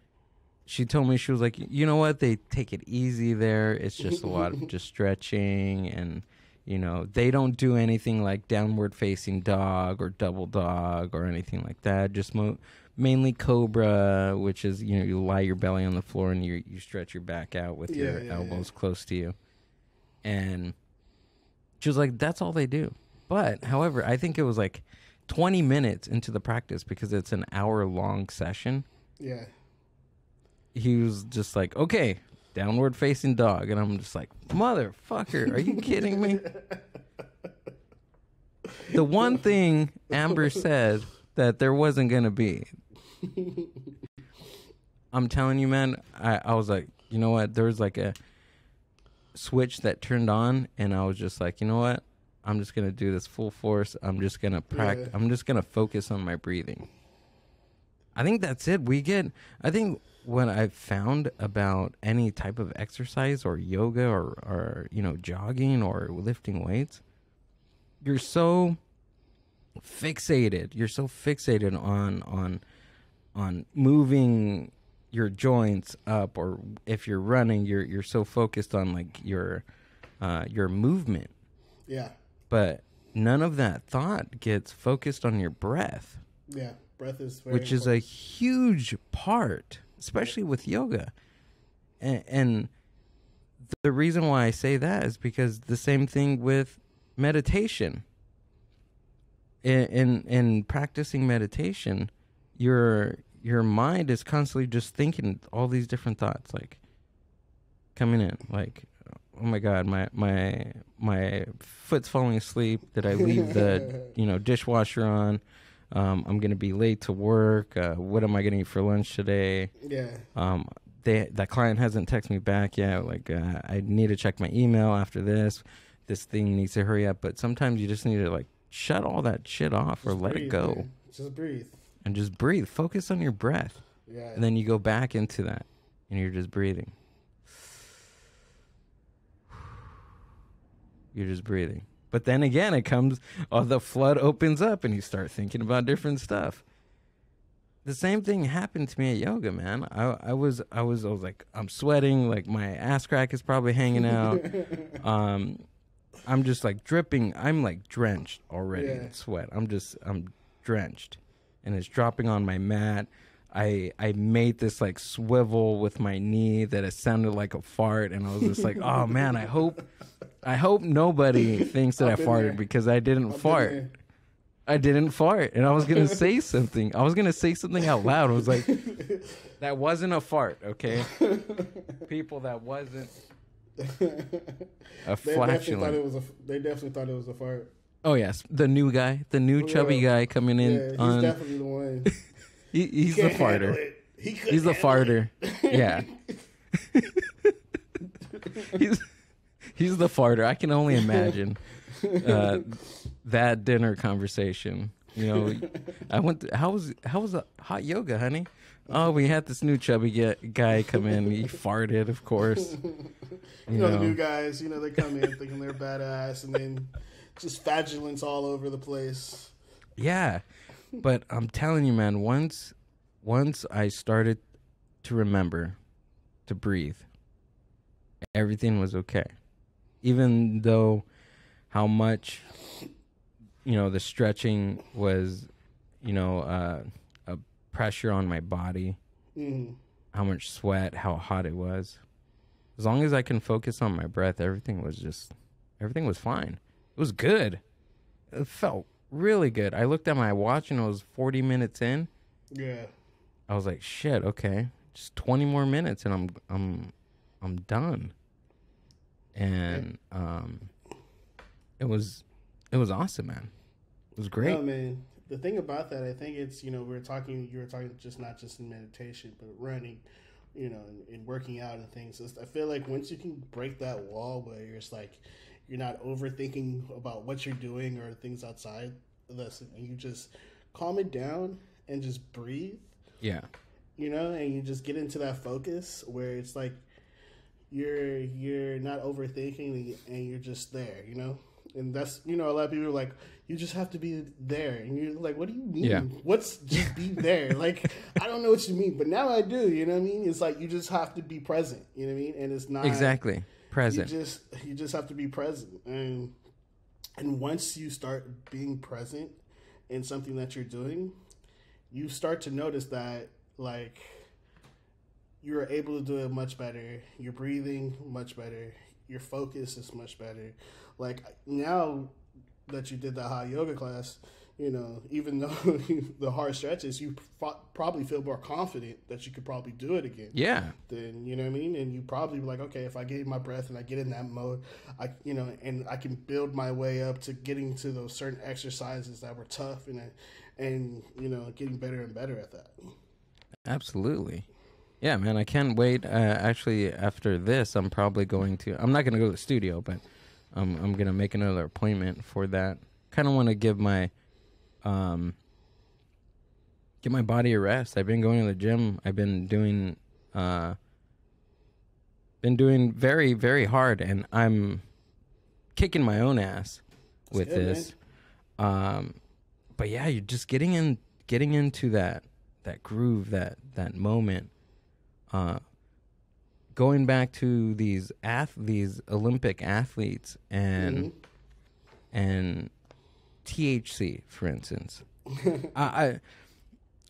she told me, she was like, you know what? They take it easy there. It's just a lot of just stretching, and, they don't do anything like downward facing dog or double dog or anything like that. Just mainly cobra, which is, you lie your belly on the floor and you stretch your back out with your elbows close to you. And she was like, that's all they do. But, however, I think it was like 20 minutes into the practice, because it's an hour-long session. Yeah. He was just like, okay, downward facing dog. And I'm just like, motherfucker, are you kidding me? The one thing Amber said that there wasn't going to be. I'm telling you, man, I was like, you know what? There was like a switch that turned on, and I was just like, you know what? I'm just going to do this full force. I'm just going to practice. I'm just going to focus on my breathing. I think that's it. I think what I've found about any type of exercise or yoga or jogging or lifting weights, you're so fixated. You're so fixated on moving your joints up, or if you're running, you're so focused on like your movement. Yeah. But none of that thought gets focused on your breath. Yeah. Breath is very which important. Is a huge part, especially with yoga. And the reason why I say that is because the same thing with meditation. In practicing meditation, your mind is constantly just thinking all these different thoughts, like coming in, like, oh my God, my foot's falling asleep. Did I leave the dishwasher on? I'm gonna be late to work. What am I gonna eat for lunch today? Yeah. That client hasn't texted me back yet. Like, I need to check my email after this. This thing needs to hurry up. But sometimes you just need to like shut all that shit off, or let it go. Man. Just breathe. And just breathe. Focus on your breath. Yeah. And then you go back into that, and you're just breathing. You're just breathing. But then again, it comes, the flood opens up, and you start thinking about different stuff. The same thing happened to me at yoga, man. I was like, I'm sweating, like my ass crack is probably hanging out. I'm just like dripping. I'm like drenched already in sweat. I'm drenched, and it's dropping on my mat. I made this like swivel with my knee that it sounded like a fart, and I was just like, oh man, I hope nobody thinks that I farted there. Because I didn't fart. I didn't fart, and I was gonna say something. I was gonna say something out loud. I was like, that wasn't a fart, okay? People, that wasn't A flatulent. They definitely thought it was a fart. Oh yes, the new guy, the new chubby guy coming in. Yeah, he's definitely the one. He's the farter. He's the farter. Yeah. he's the farter. I can only imagine that dinner conversation. You know, I went. How was the hot yoga, honey? Oh, we had this new chubby guy come in. He farted, of course. You know, the new guys. You know, they come in thinking they're badass, and then just flatulence all over the place. Yeah, but I'm telling you, man. Once I started to remember to breathe, everything was okay. Even though how much, you know, the stretching was, you know, a pressure on my body, how much sweat, how hot it was. As long as I can focus on my breath, everything was fine. It was good. It felt really good. I looked at my watch and it was 40 minutes in. Yeah. I was like, shit, okay. Just 20 more minutes and I'm done. And it was awesome, man. It was great. No, man. The thing about that, I think it's, you know, you were talking just not just in meditation, but running, you know, and working out and things. I feel like once you can break that wall where it's like you're not overthinking about what you're doing or things outside this, and you just calm it down and just breathe. Yeah. You know, and you just get into that focus where it's like you're not overthinking and you're just there, you know? And that's, you know, a lot of people are like, you just have to be there. And you're like, what do you mean? Yeah. What's just be there? Like, I don't know what you mean, but now I do, you know what I mean? It's like, you just have to be present, you know what I mean? And it's not... Exactly. Present. You just have to be present. And once you start being present in something that you're doing, you start to notice that, like, you're able to do it much better. You're breathing much better. Your focus is much better. Like, now that you did that hot yoga class, you know, even though the hard stretches, you probably feel more confident that you could probably do it again. Yeah. Then, you know what I mean? And you probably be like, okay, if I get my breath and I get in that mode, you know, and I can build my way up to getting to those certain exercises that were tough and you know, getting better and better at that. Absolutely. Yeah, man, I can't wait. Actually, after this, I'm probably going to... I'm not going to go to the studio, but I'm going to make another appointment for that. Kind of want to give my body a rest. I've been going to the gym. I've been doing very, very hard, and I'm kicking my own ass with this. But yeah, you're just getting into that groove, that moment. Going back to these Olympic athletes and THC, for instance.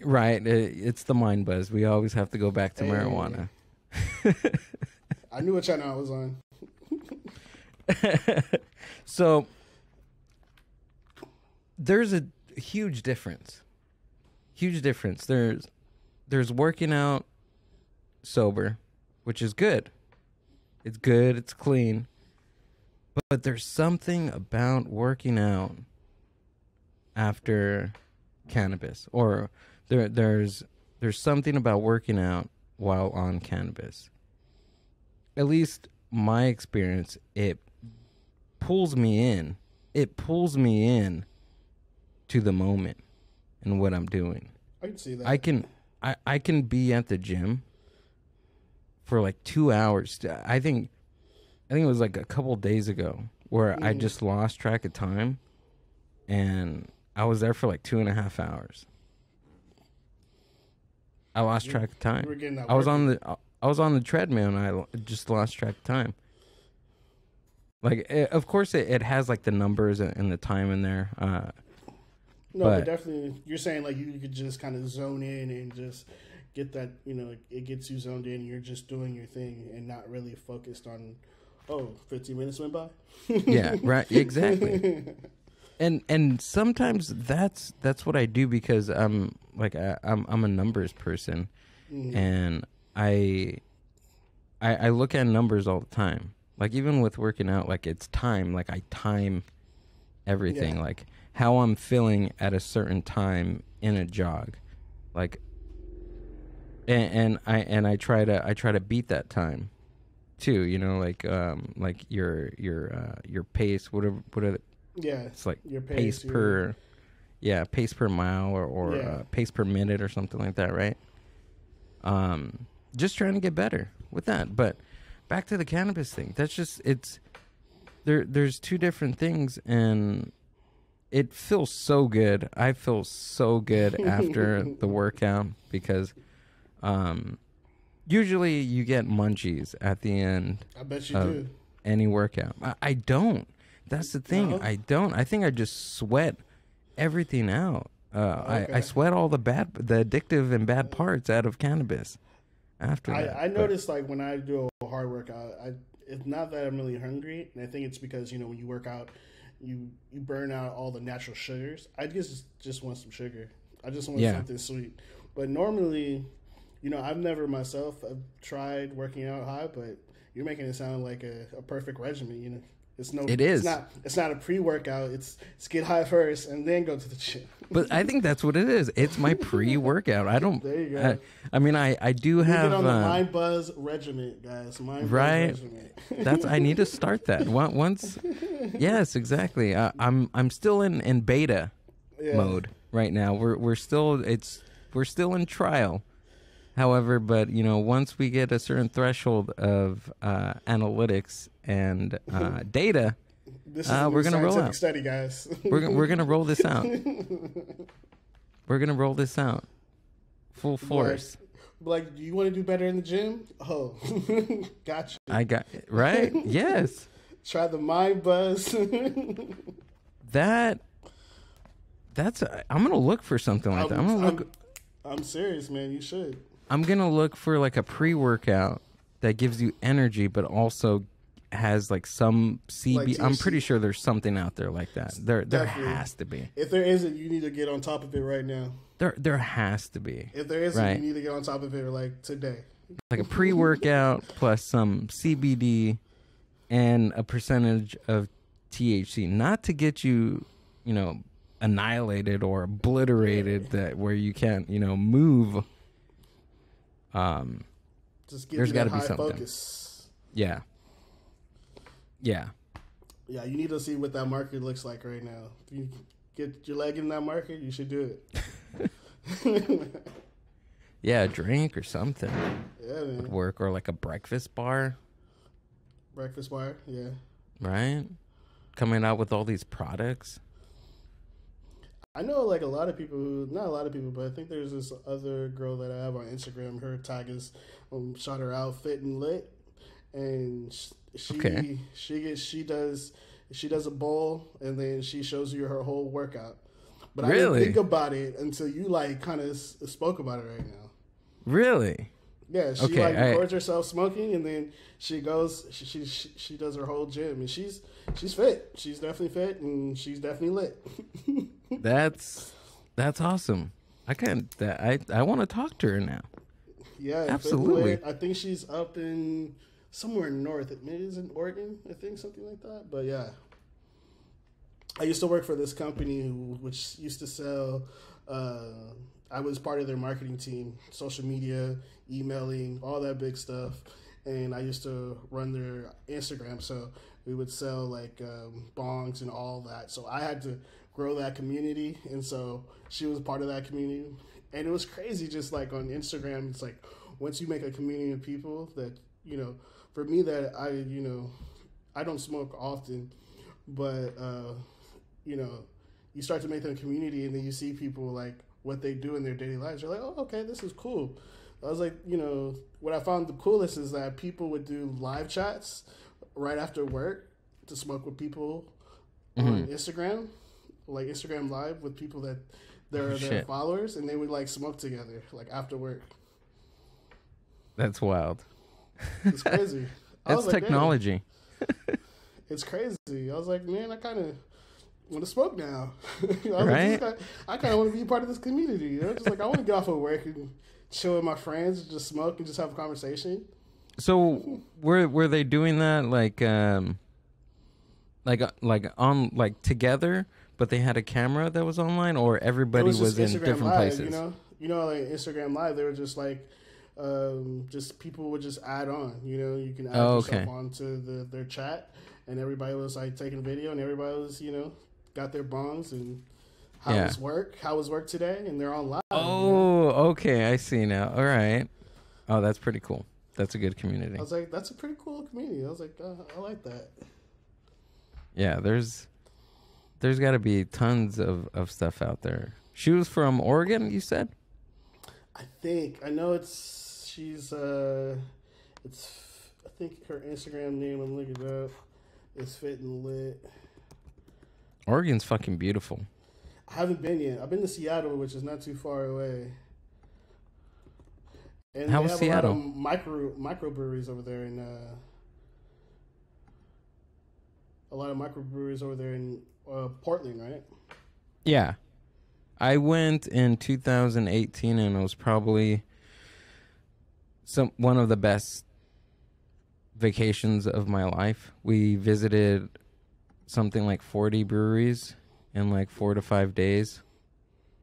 Right, it's the Mindbuzz. We always have to go back to marijuana. I knew what channel I was on. So there's a huge difference. There's working out sober, which is good. It's good, it's clean. But there's something about working out after cannabis, or there's something about working out while on cannabis. At least my experience, it pulls me in. It pulls me in to the moment and what I'm doing. I can see that. I can be at the gym for like 2 hours. I think it was like a couple days ago where I just lost track of time, and I was there for like 2.5 hours. I lost track of time. I was on the treadmill and I just lost track of time. Like, of course, it has like the numbers and the time in there. But definitely, you're saying like you could just kind of zone in and just get that, you know, it gets you zoned in. You're just doing your thing and not really focused on, 15 minutes went by. Yeah, right, exactly. And sometimes that's what I do, because I'm a numbers person, and I look at numbers all the time. Like even with working out, like it's time. Like I time everything. Like how I'm feeling at a certain time in a jog. Like and I try to beat that time too, you know, like your pace, whatever it's like your pace per mile or pace per minute or something like that, right? Just trying to get better with that. But back to the cannabis thing. That's just there's two different things, and it feels so good. I feel so good after the workout because usually you get munchies at the end. I bet you do. Any workout. I don't. That's the thing. No? I don't. I think I just sweat everything out. Okay. I sweat all the addictive and bad parts out of cannabis after that. I notice like when I do a hard workout, it's not that I'm really hungry, and I think it's because, you know, when you work out, you burn out all the natural sugars. I just want some sugar. I just want something sweet. But normally, you know, I've never myself tried working out high, but you're making it sound like a perfect regimen, you know. It is. It's not a pre-workout. It's get high first and then go to the gym. But I think that's what it is. It's my pre-workout. I don't. There you go. I mean, I do have. Get on the Mindbuzz regimen, guys. Mindbuzz regimen. That's. I need to start that once. Yes, exactly. I'm still in beta mode right now. We're still in trial. However, but you know, once we get a certain threshold of analytics and data, we're gonna roll out. Study, guys. we're gonna roll this out. We're gonna roll this out, full force. Like, do you want to do better in the gym? Oh, gotcha. I got it. Right. Yes. Try the Mindbuzz. That's. I'm gonna look for something like that. I'm serious, man. You should. I'm going to look for like a pre-workout that gives you energy, but also has like some CB. Like I'm pretty sure there's something out there like that. There has to be. If there isn't, you need to get on top of it right now. There has to be. If there isn't, you need to get on top of it like today. Like a pre-workout plus some CBD and a percentage of THC, not to get you, you know, annihilated or obliterated that where you can't, you know, move. Just give there's you that got to be high something. Focus. Yeah. Yeah, you need to see what that market looks like right now. If you get your leg in that market, you should do it. Yeah, a drink or something. Yeah, man. Would work, or like a breakfast bar. Breakfast bar, yeah. Right? Coming out with all these products. I know, like, not a lot of people, but I think there's this other girl that I have on Instagram. Her tag is shot her out fit and lit, and she does a bowl, and then she shows you her whole workout. But I didn't think about it until you like kind of spoke about it right now. Really? Yeah, she records herself smoking, and then she goes. She does her whole gym, and she's fit. She's definitely fit, and she's definitely lit. That's awesome. I want to talk to her now. Yeah, absolutely. I think she's up in somewhere north. Maybe it's in Oregon. I think something like that. But yeah, I used to work for this company which used to sell. I was part of their marketing team, social media, emailing, all that big stuff. And I used to run their Instagram. So we would sell like bongs and all that. So I had to grow that community. And so she was part of that community. And it was crazy, just like on Instagram. It's like once you make a community of people that, you know, for me that I don't smoke often, but, you know, you start to make that community and then you see people like what they do in their daily lives. You're like, oh, okay, this is cool. I was like, you know, what I found the coolest is that people would do live chats right after work to smoke with people on Instagram, like Instagram Live with people that they're their followers, and they would like smoke together, like after work. That's wild. It's crazy. That's technology. It's crazy. I was like, man, I kind of want to smoke now. Right? I kind of want to be part of this community. You know, just like I want to get off of work and chill with my friends, and just smoke and just have a conversation. So were they doing that like on like together, but they had a camera that was online, or everybody was in Instagram different Live, places? Like Instagram Live, they were just like, just people would just add on. You can add yourself onto their chat, and everybody was like taking a video, and everybody was got their bongs and how was work today, and they're on live. Oh, okay, I see now. All right. Oh, that's pretty cool. That's a good community. I was like, that's a pretty cool community. I was like, I like that. Yeah, there's got to be tons of stuff out there. She was from Oregon, you said? I know I think her Instagram name, I'm looking it up, is Fit and Lit. Oregon's fucking beautiful. I haven't been yet. I've been to Seattle, which is not too far away. And how was Seattle? A lot of microbreweries over there in Portland, right? Yeah. I went in 2018, and it was probably one of the best vacations of my life. We visited something like 40 breweries in like 4 to 5 days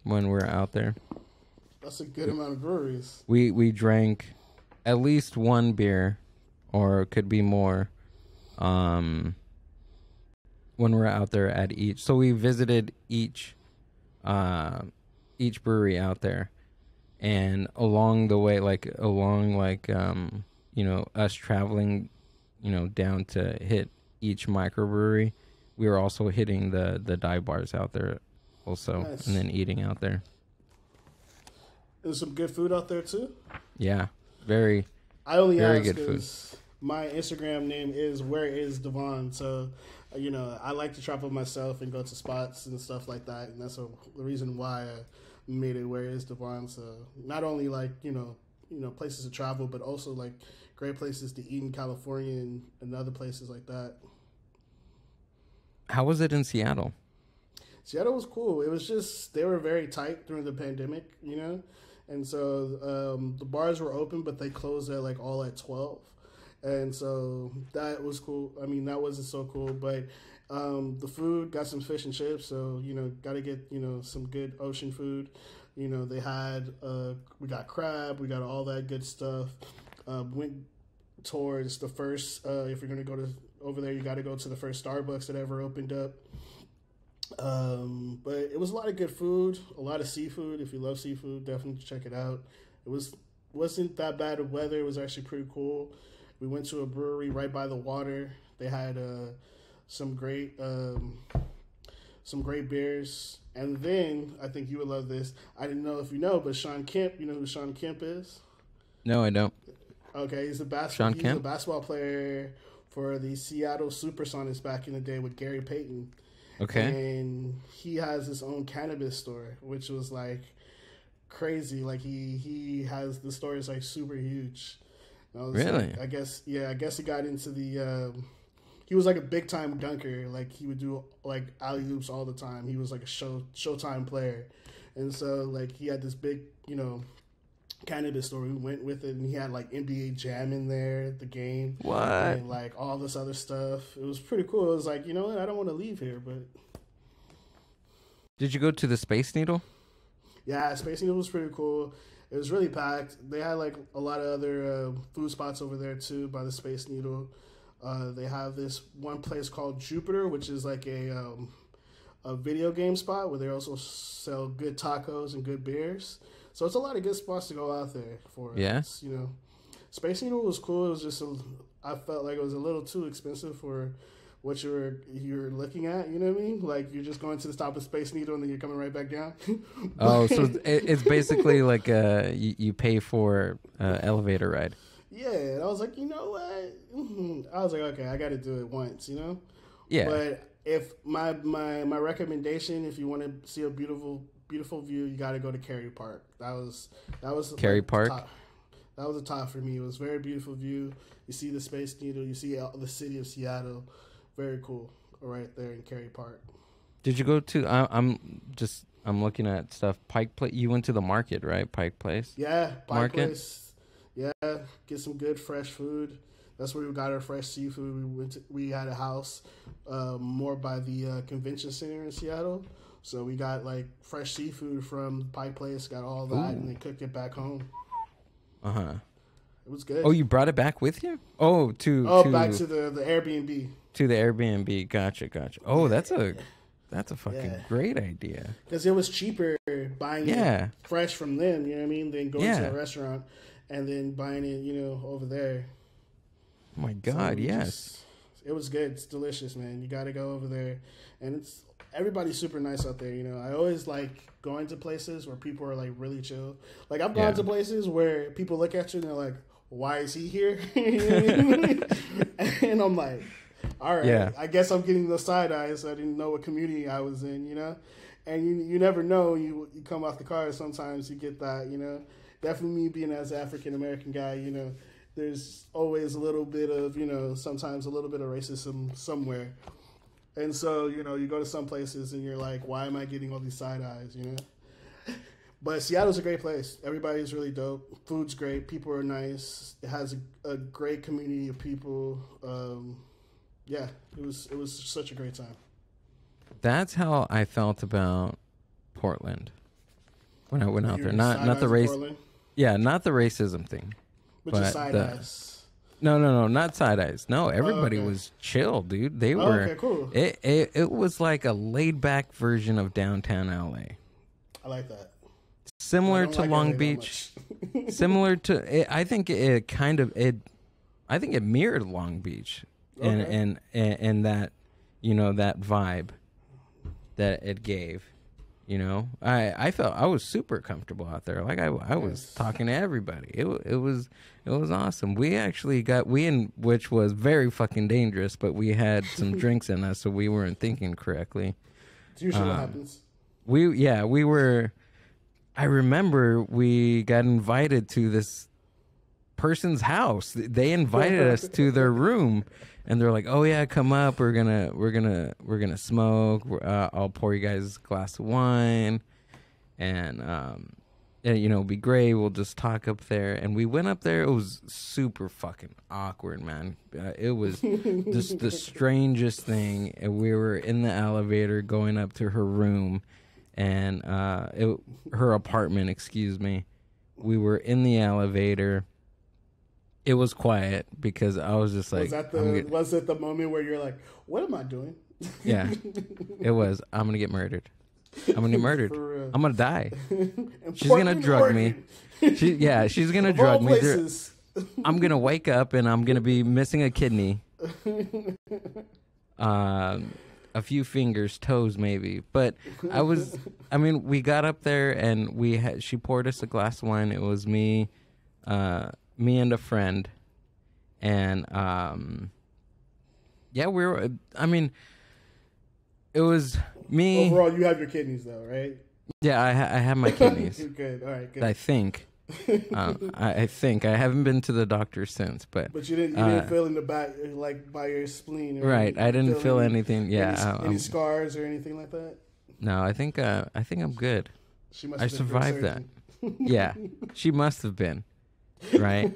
when we were out there. That's a good amount of breweries. We drank at least one beer, or it could be more, when we're out there at each. So we visited each brewery out there, and along the way, us traveling, down to hit each microbrewery, we were also hitting the dive bars out there also. Nice. And then eating out there. There's some good food out there too. Yeah, very. I only very ask good food. My Instagram name is Where Is Devon, so I like to travel myself and go to spots and stuff like that, and that's the reason why I made it Where Is Devon. So not only like places to travel, but also like great places to eat in California and other places like that. How was it in Seattle? Seattle was cool. It was just they were very tight during the pandemic, and so the bars were open, but they closed at like all at 12. And so that was cool. I mean, that wasn't so cool, but the food, got some fish and chips. So, got to get, some good ocean food. They had, we got crab, we got all that good stuff. Went towards the first, if you're going to go over there, you got to go to the first Starbucks that ever opened up. But it was a lot of good food, a lot of seafood. If you love seafood, definitely check it out. Wasn't that bad of weather. It was actually pretty cool. We went to a brewery right by the water. They had some great beers. And then, I think you would love this. I didn't know if you know, but Sean Kemp, you know who Sean Kemp is? No, I don't. Okay, he's a basketball player for the Seattle Supersonics back in the day with Gary Payton. Okay. And he has his own cannabis store, which was like crazy. Like he has, the store is like super huge. Really? Like, I guess he got into the, he was like a big time dunker. Like he would do like alley-oops all the time. He was like a Showtime player. And so like he had this big, cannabis store. We went with it, and he had like NBA Jam in there, the game. What? And like all this other stuff. It was pretty cool. It was like, I don't want to leave here, but. Did you go to the Space Needle? Yeah, Space Needle was pretty cool. It was really packed. They had like a lot of other food spots over there too by the Space Needle. They have this one place called Jupiter, which is like a video game spot where they also sell good tacos and good beers. So it's a lot of good spots to go out there for. Yeah. Space Needle was cool. It was just I felt like it was a little too expensive for what you're looking at. You know what I mean? Like you're just going to the top of Space Needle and then you're coming right back down. Oh, so it's basically like you pay for elevator ride. Yeah, and I was like, you know what? I was like, okay, I got to do it once, Yeah. But if my recommendation, if you want to see a beautiful view, you got to go to Cary Park. That was Cary Park. That was a top for me. It was a very beautiful view. You see the Space Needle. You see the city of Seattle. Very cool, right there in Cary Park. Did you go to? I'm looking at stuff. Pike Place. You went to the market, right? Pike Place. Yeah, Pike Place. Yeah, get some good fresh food. That's where we got our fresh seafood. We had a house more by the convention center in Seattle. So we got like fresh seafood from the Pike Place, got all that, and they cooked it back home. Uh-huh. It was good. Oh, you brought it back with you? Oh, back to the Airbnb. To the Airbnb. Gotcha. Oh, that's a fucking great idea. Because it was cheaper buying it fresh from them, you know what I mean, than going to a restaurant and then buying it, you know, over there. Oh my God, yes. It was good. It's delicious, man. You got to go over there. And everybody's super nice out there, you know. I always like going to places where people are like really chill. Like I've gone to places where people look at you and they're like, why is he here? And I'm like, all right, I guess I'm getting the side eyes. I didn't know what community I was in, you know? And you never know. You come off the car, sometimes you get that, you know? Definitely me being as an African-American guy, you know, there's always a little bit of, you know, sometimes a little bit of racism somewhere. And so, you know, you go to some places and you're like, why am I getting all these side eyes, you know? But Seattle's a great place. Everybody's really dope. Food's great. People are nice. It has a great community of people. Yeah, it was such a great time. That's how I felt about Portland when I went out there. Not the race. Portland? Yeah, not the racism thing. But just side eyes. No, not side eyes. No, everybody was chill, dude. They were. Okay, cool. It was like a laid back version of downtown LA. I like that. Similar to Long Beach. Similar to, I think it mirrored Long Beach, and that, you know, that vibe that it gave. You know, I felt I was super comfortable out there. Like I was talking to everybody. It was awesome. We actually which was very fucking dangerous, but we had some drinks in us, so we weren't thinking correctly. It's usually what happens. We were. I remember we got invited to this person's house. They invited us to their room, and they're like, "Oh yeah, come up. We're gonna smoke. I'll pour you guys a glass of wine, and you know, it'll be great. We'll just talk up there." And we went up there. It was super fucking awkward, man. It was just the strangest thing. And we were in the elevator going up to her room. And her apartment, excuse me. We were in the elevator. It was quiet because I was just like... Was it the moment where you're like, what am I doing? Yeah, it was. I'm going to get murdered. I'm going to get murdered. I'm going to die. She's going to drug me. She's going to drug me. I'm going to wake up and I'm going to be missing a kidney. A few fingers, toes maybe, but we got up there and she poured us a glass of wine. It was me and a friend, and it was me. Overall, you have your kidneys though, right? Yeah, I have my kidneys. Good, all right, good. I think. I think I haven't been to the doctor since, but you didn't feel in the back like by your spleen, right? I didn't feel anything. Yeah, any scars or anything like that. No, I think I'm good. I survived that. Yeah, she must have been, right?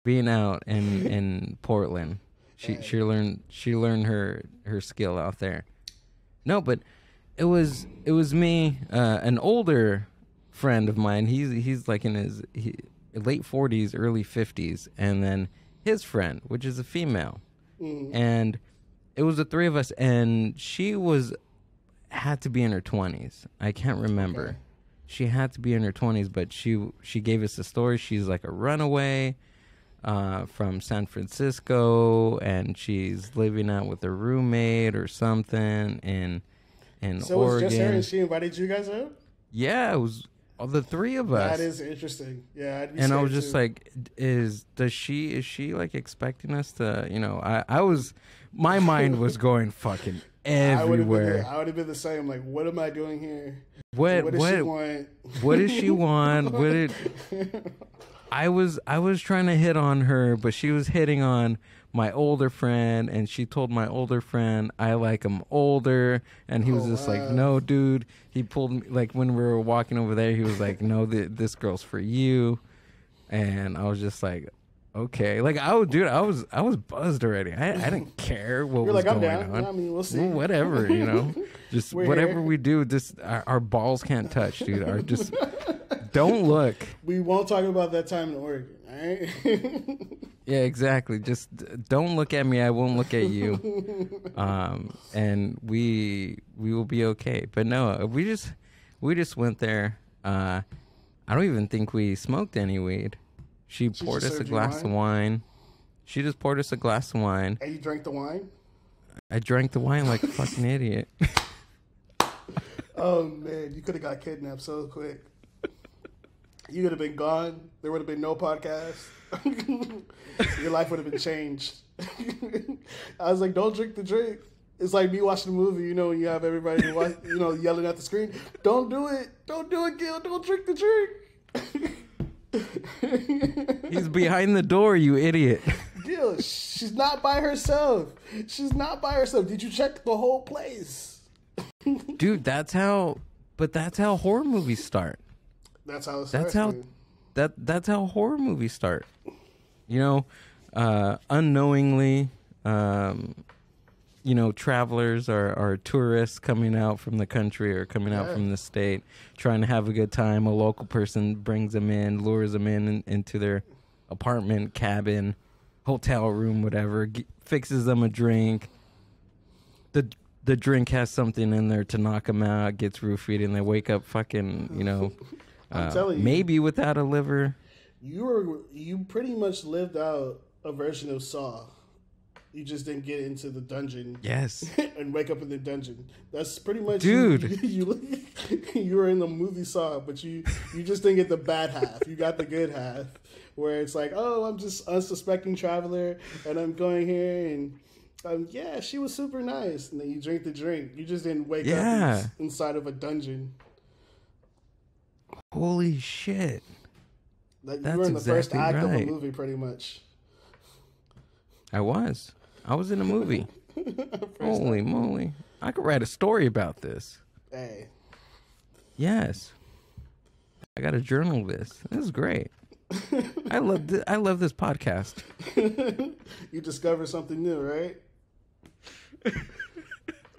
Being out in Portland, she learned her skill out there. No, but it was me, an older friend of mine. He's like in his late 40s, early 50s, and then his friend, which is a female, and it was the three of us, and she had to be in her 20s. I can't remember. Okay. She had to be in her 20s, but she gave us a story. She's like a runaway from San Francisco, and she's living out with her roommate or something in Oregon. So it was just her and she invited you guys out? Yeah, it was the three of us. That is interesting. Yeah, I'd be and I was just like, is she like expecting us to, you know, my mind was going fucking everywhere. I would have been the same. Like, what am I doing here? What does she want? What does she want? I was trying to hit on her, but she was hitting on my older friend, and she told my older friend I like him older, and he was just like, no, dude. He pulled me, like when we were walking over there, he was like, no, this girl's for you. And I was just like, okay. Like, I was buzzed already. I didn't care what was going on. I mean, we'll see. Well, whatever, you know. Just whatever here. we do, just our balls can't touch, dude. Just don't look. We won't talk about that time in Oregon, all right? Yeah, exactly. Just don't look at me. I won't look at you. And we will be okay. But no, we just went there. I don't even think we smoked any weed. She poured us a glass of wine. She just poured us a glass of wine. And you drank the wine? I drank the wine like a fucking idiot. Oh, man. You could have got kidnapped so quick. You could have been gone. There would have been no podcast. Your life would have been changed. I was like, don't drink the drink. It's like me watching a movie, you know, when you have everybody watch, you know, yelling at the screen. Don't do it. Don't do it, Gil. Don't drink the drink. He's behind the door, you idiot. Gil, she's not by herself. She's not by herself. Did you check the whole place? Dude, that's how horror movies start. That's how it starts. That's how horror movies start. You know, unknowingly, you know, travelers are tourists coming out from the country or coming out from the state, trying to have a good time. A local person brings them in, lures them into their apartment, cabin, hotel room, whatever, fixes them a drink. The drink has something in there to knock them out, gets roofied, and they wake up fucking, you know, I'm telling you, maybe without a liver. You pretty much lived out a version of Saw. You just didn't get into the dungeon. Yes. And wake up in the dungeon. That's pretty much, dude. You were in the movie Saw, but you just didn't get the bad half. You got the good half, where it's like, oh, I'm just unsuspecting traveler, and I'm going here, and yeah, she was super nice. And then you drink the drink. You just didn't wake up inside of a dungeon. Holy shit. Like, you were in the first act of a movie, pretty much. I was in a movie. Holy moly. I could write a story about this. Hey. Yes. I got to journal this. This is great. I love this podcast. You discovered something new, right?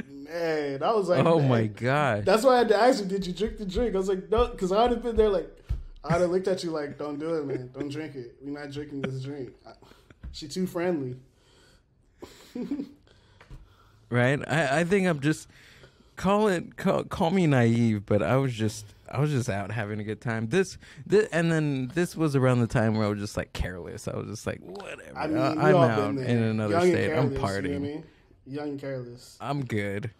Man, I was like, oh my God. That's why I had to ask you, did you drink the drink? I was like, no, because I would have been there like, I would have looked at you like, don't do it, man. Don't drink it. We're not drinking this drink. She too friendly. Right? I think I'm just call me naive, but I was just out having a good time. This and then this was around the time where I was just like careless. I was just like, whatever. I mean, I'm out in another young state. Careless, I'm partying. You know what I mean? Young and careless. I'm good.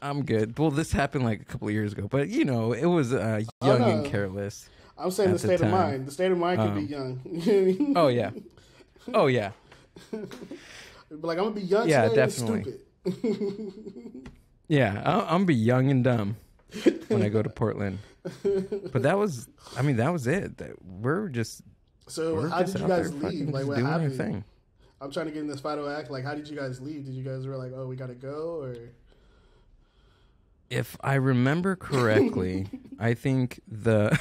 Well, this happened like a couple of years ago, but you know, it was young and careless. I'm saying the state of mind. The state of mind can be young. Oh yeah. Oh yeah. But like, I'm gonna be young. Yeah, today definitely. And stupid. Yeah, I'm gonna be young and dumb when I go to Portland. But that was it. We're just. So how did you guys leave? Like, what happened? Thing. I'm trying to get in this final act. Like, how did you guys leave? Did you guys were like, oh, we gotta go, or? If I remember correctly, I think the.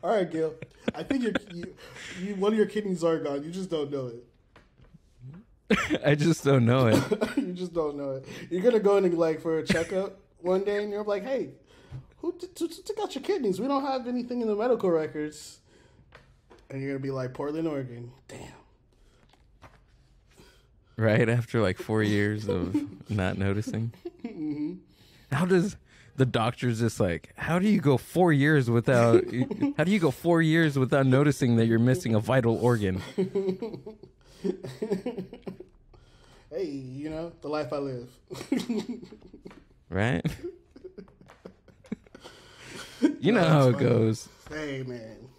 All right, Gil. I think you one of your kidneys are gone. You just don't know it. I just don't know it. You just don't know it. You're gonna go in like for a checkup one day, and you're like, "Hey, who took out your kidneys? We don't have anything in the medical records." And you're gonna be like, "Portland, Oregon." Damn. Right after like 4 years of not noticing. Mm-hmm. How does the doctor's just like, how do you go 4 years without noticing that you're missing a vital organ? Hey, you know, the life I live. Right? You know how it goes. Hey, man.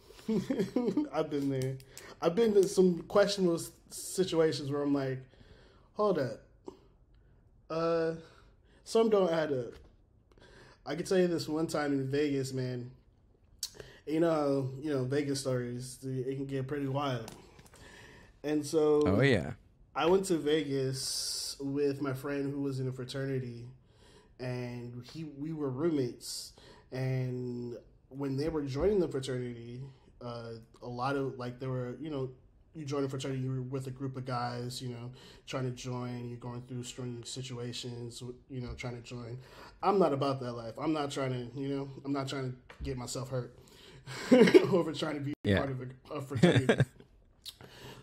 I've been there. I've been in some questionable situations where I'm like, hold up. Some don't add up. I can tell you this one time in Vegas, man. You know, Vegas stories, it can get pretty wild. And so, oh yeah, I went to Vegas with my friend who was in a fraternity, and we were roommates. And when they were joining the fraternity, a lot of like there were, you know, you join a fraternity, you're with a group of guys, you know, trying to join, you're going through strange situations, you know, trying to join. I'm not about that life. I'm not trying to, you know, I'm not trying to get myself hurt over trying to be part of a fraternity.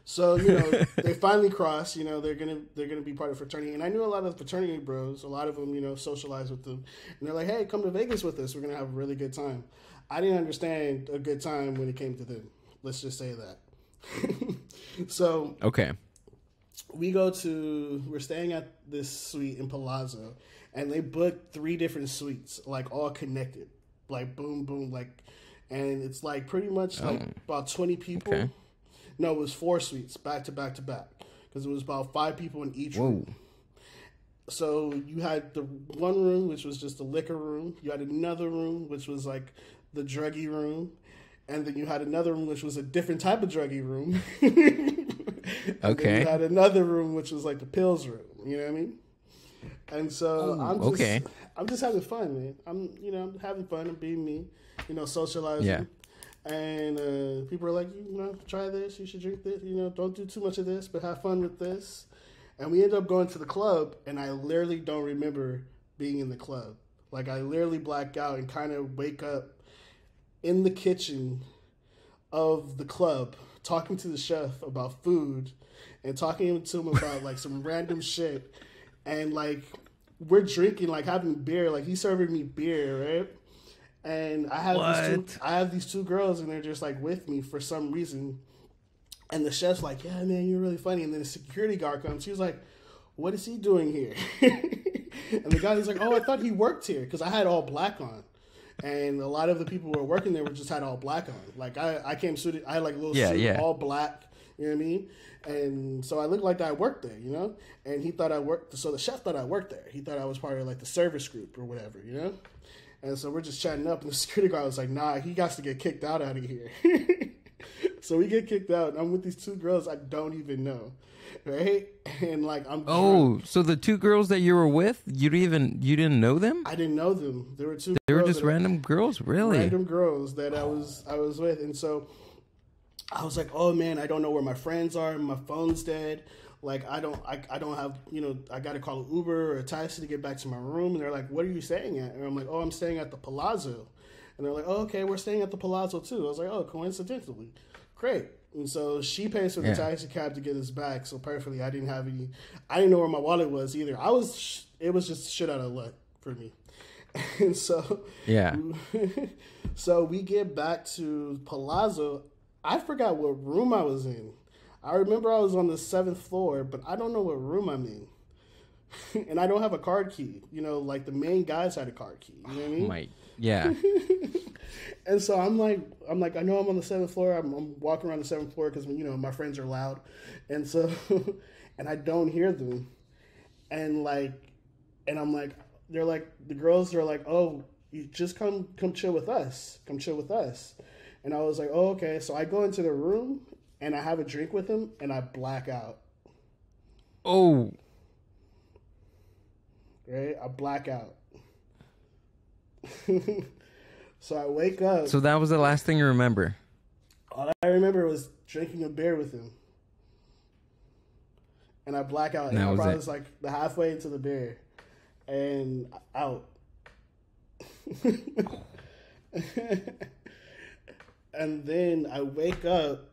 So, you know, they finally cross, you know, they're gonna be part of fraternity. And I knew a lot of fraternity bros, a lot of them, you know, socialized with them. And they're like, hey, come to Vegas with us. We're gonna have a really good time. I didn't understand a good time when it came to them. Let's just say that. So okay, we're staying at this suite in Palazzo, and they booked 3 different suites, like all connected, like boom, boom, like, and it's like pretty much like about 20 people. Okay. No, it was 4 suites back to back to back because it was about 5 people in each room. So you had the one room, which was just the liquor room. You had another room, which was like the druggy room. And then you had another room, which was a different type of druggy room. Okay. You had another room, which was like the pills room. You know what I mean? And so I'm just having fun, man. I'm having fun and being me, you know, socializing. Yeah. And people are like, you know, try this. You should drink this. You know, don't do too much of this, but have fun with this. And we end up going to the club, and I literally don't remember being in the club. Like, I literally black out and kind of wake up in the kitchen of the club, talking to the chef about food and talking to him about like some random shit. And like, we're drinking, like having beer, like he's serving me beer, right? And I have these two girls, and they're just like with me for some reason. And the chef's like, yeah, man, you're really funny. And then the security guard comes. She was like, what is he doing here? And the guy was like, oh, I thought he worked here, because I had all black on. And a lot of the people who were working there just had all black on. Like, I came suited. I had like a little suit, all black. You know what I mean? And so I looked like I worked there, you know? And he thought I worked. So the chef thought I worked there. He thought I was part of like the service group or whatever, you know? And so we're just chatting up. And the security guard was like, nah, he got to get kicked out of here. So we get kicked out. I'm with these two girls I don't even know. Right? And like I'm drunk. So the two girls that you were with, you didn't know them? I didn't know them. There were two They were just random girls, really? Random girls that I was with. And so I was like, oh man, I don't know where my friends are. My phone's dead. Like I don't have, you know, I got to call an Uber or a taxi to get back to my room. And they're like, what are you staying at? And I'm like, oh, I'm staying at the Palazzo. And they're like, oh, okay, we're staying at the Palazzo too. I was like, oh, coincidentally. Great. And so she pays for the taxi cab to get us back. So perfectly, I didn't know where my wallet was either. It was just shit out of luck for me. And so, so we get back to Palazzo. I forgot what room I was in. I remember I was on the 7th floor, but I don't know what room I'm in. And I don't have a card key. You know, like the main guys had a card key. You know what I mean? Yeah. And so I'm like, I know I'm on the 7th floor. I'm walking around the 7th floor because, you know, my friends are loud. And so, and I don't hear them. And I'm like, they're like, the girls are like, oh, you just come chill with us. Come chill with us. And I was like, oh, okay. So I go into the room and I have a drink with him and I black out. Oh. Right? I black out. So I wake up. So that was the last thing you remember? All I remember was drinking a beer with him. And I black out. And I probably was like the halfway into the beer. And out. And then I wake up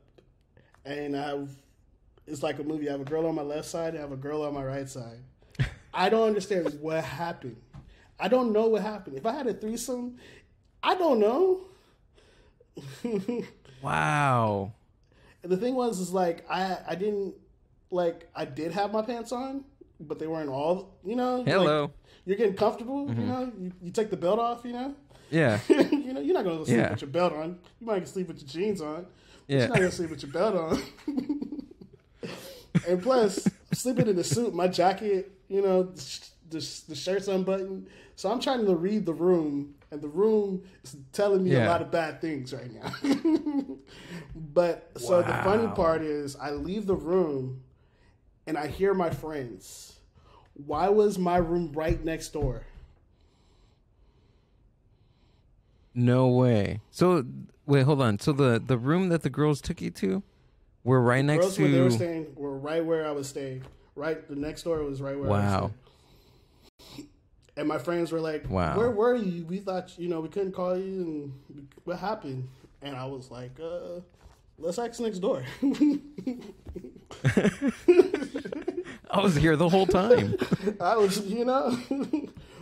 and it's like a movie. I have a girl on my left side and I have a girl on my right side. I don't understand what happened. I don't know what happened. If I had a threesome, I don't know. Wow. And the thing is like, I didn't, like, I did have my pants on, but they weren't all, you know. Hello. Like, you're getting comfortable, you know. You take the belt off, you know. Yeah. You know, you're not going to sleep with your belt on. You might sleep with your jeans on. But you're not going to sleep with your belt on. And plus, sleeping in the suit, my jacket, you know, the shirt's unbuttoned. So I'm trying to read the room, and the room is telling me a lot of bad things right now. But so the funny part is I leave the room and I hear my friends. Why was my room right next door? No way. So wait, hold on. So the room that the girls took you to, were right next girls to. Where they were staying were right where I was staying. Right, the next door was right where I was staying. And my friends were like, "Wow, where were you? We thought we couldn't call you, and what happened?" And I was like, "Let's ask next door." I was here the whole time. I was,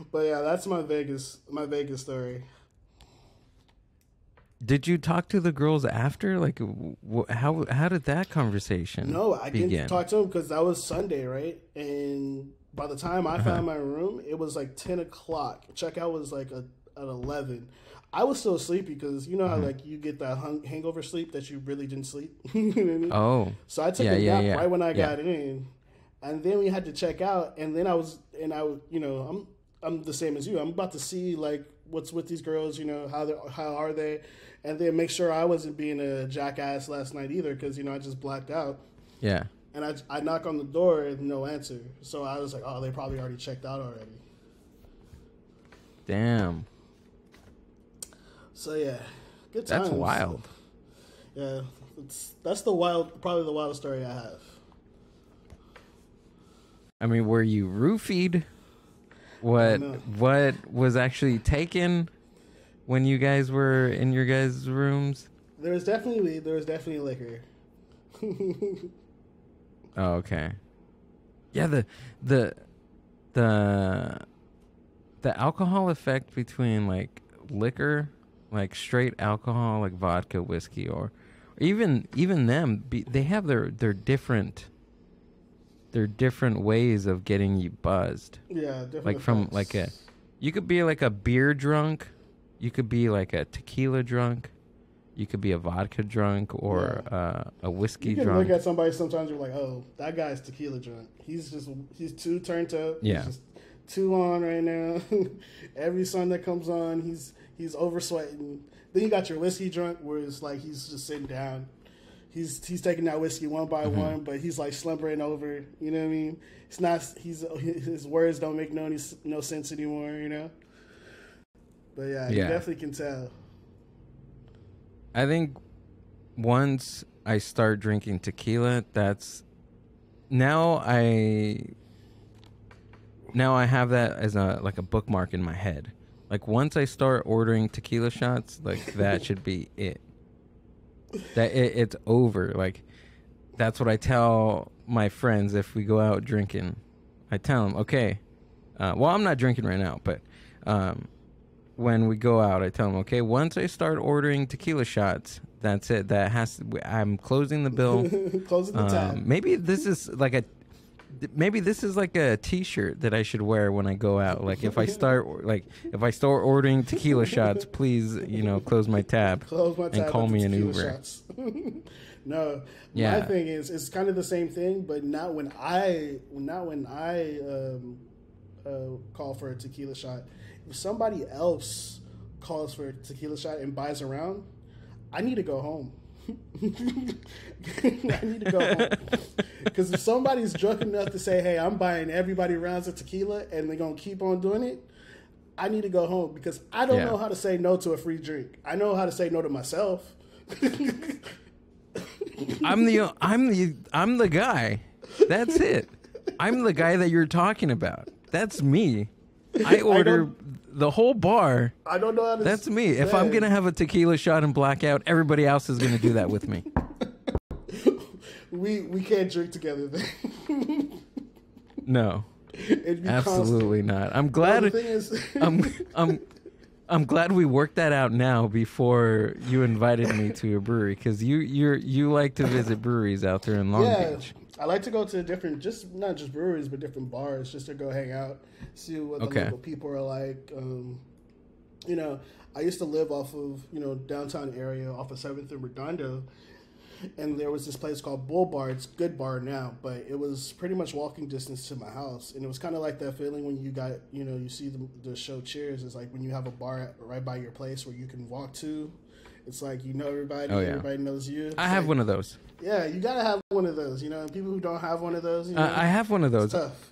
but yeah, that's my Vegas story. Did you talk to the girls after? Like, how did that conversation? No, I begin? didn't talk to them because that was Sunday, right? And by the time I found my room, it was like 10 o'clock. Checkout was like at 11. I was still sleepy because you know how like you get that hangover sleep that you really didn't sleep. You know what I mean? Oh, so I took a nap right when I got in, and then we had to check out. And then I I'm the same as you. I'm about to see like what's with these girls. How are they? And then make sure I wasn't being a jackass last night either because, I just blacked out. Yeah. And I knock on the door and no answer. So I was like, oh, they probably already checked out already. Damn. So, yeah. Good times. That's wild. Yeah. That's probably the wildest story I have. I mean, were you roofied? What was actually taken when you guys were in your guys' rooms? There was definitely liquor. Oh, okay. Yeah, the alcohol effect between like liquor, like straight alcohol, like vodka, whiskey, or even them, they have their different ways of getting you buzzed. Yeah, different. Like from effects. you could be like a beer drunk. You could be like a tequila drunk. You could be a vodka drunk or a whiskey drunk. You can look at somebody sometimes, you're like, oh, that guy's tequila drunk. He's too turned up. Yeah. He's just too on right now. Every sun that comes on, he's over sweating. Then you got your whiskey drunk where it's like he's just sitting down. He's taking that whiskey one by one, but he's like slumbering over. You know what I mean? It's not. His words don't make no sense anymore. But yeah, you definitely can tell. I think once I start drinking tequila, now I have that as a bookmark in my head. Like once I start ordering tequila shots, like that should be it. It's over. Like that's what I tell my friends if we go out drinking. I tell them, okay, well, I'm not drinking right now, but when we go out, I tell them, okay, once I start ordering tequila shots, that's it. I'm closing the bill. Closing the tab. Maybe this is like a T-shirt that I should wear when I go out. Like if I start ordering tequila shots, please, close my tab. Close my tab and call me an Uber. Shots. No, yeah. My thing is, it's kind of the same thing, but not when I call for a tequila shot. If somebody else calls for a tequila shot and buys a round, I need to go home. I need to go home. Because if somebody's drunk enough to say, hey, I'm buying everybody rounds of tequila and they're going to keep on doing it, I need to go home because I don't know how to say no to a free drink. I know how to say no to myself. I'm the guy. That's it. I'm the guy that you're talking about. That's me. I order the whole bar. I don't know how to That's me. If I'm going to have a tequila shot and black out, everybody else is going to do that with me. We can't drink together then. No. Absolutely not. I'm glad the thing is I'm glad we worked that out now before you invited me to a brewery because you like to visit breweries out there in Long Beach. I like to go to different, not just breweries, but different bars just to go hang out, see what the local people are like. I used to live off of, downtown area off of 7th and Redondo, and there was this place called Bull Bar. It's good bar now, but it was pretty much walking distance to my house. And it was kind of like that feeling when you got, you see the show Cheers. It's like when you have a bar right by your place where you can walk to. It's like everybody, everybody knows you. I have one of those. Yeah, you gotta have one of those. And people who don't have one of those, I have one of those. It's tough.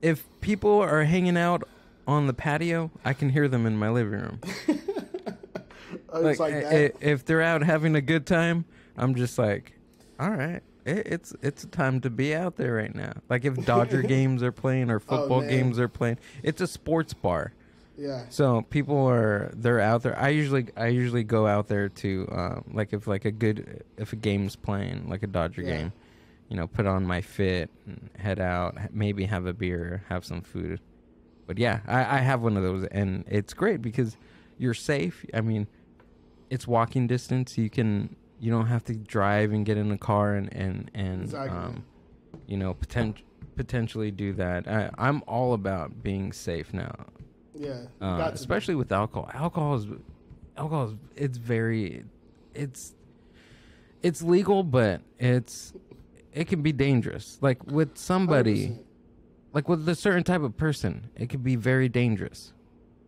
If people are hanging out on the patio, I can hear them in my living room. It's like that. If they're out having a good time, I'm just like, all right, it's a time to be out there right now. Like if Dodger games are playing or football games are playing, it's a sports bar. Yeah. So they're out there. I usually go out there to like if a game's playing, like a Dodger game, put on my fit and head out, maybe have a beer, have some food. But yeah, I have one of those, and it's great because you're safe. I mean, it's walking distance. You don't have to drive and get in a car and exactly. Potentially do that. I'm all about being safe now. Yeah, especially with alcohol. Alcohol is it's legal, but it can be dangerous. Like with somebody, 100%. like with a certain type of person, it can be very dangerous.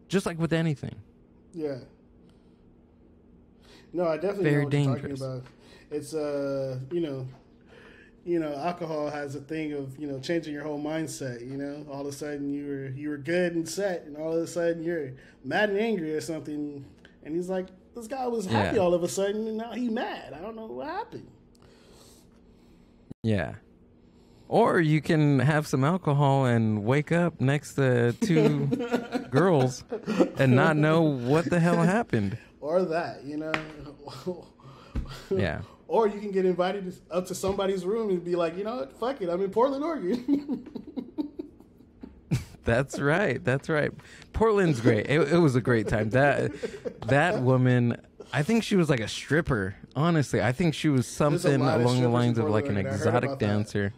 Just like with anything. Yeah. No, I definitely Very know what dangerous. you're talking about. It's alcohol has a thing of changing your whole mindset. All of a sudden you were good and set, and all of a sudden you're mad and angry or something. And he's like, this guy was happy all of a sudden, and now he's mad. I don't know what happened. Yeah. Or you can have some alcohol and wake up next to two girls and not know what the hell happened. Or that, Yeah. Or you can get invited up to somebody's room and be like, you know what, fuck it, I'm in Portland, Oregon. That's right. Portland's great. It was a great time. That woman, I think she was like a stripper. Honestly, I think she was something along the lines of like an exotic dancer.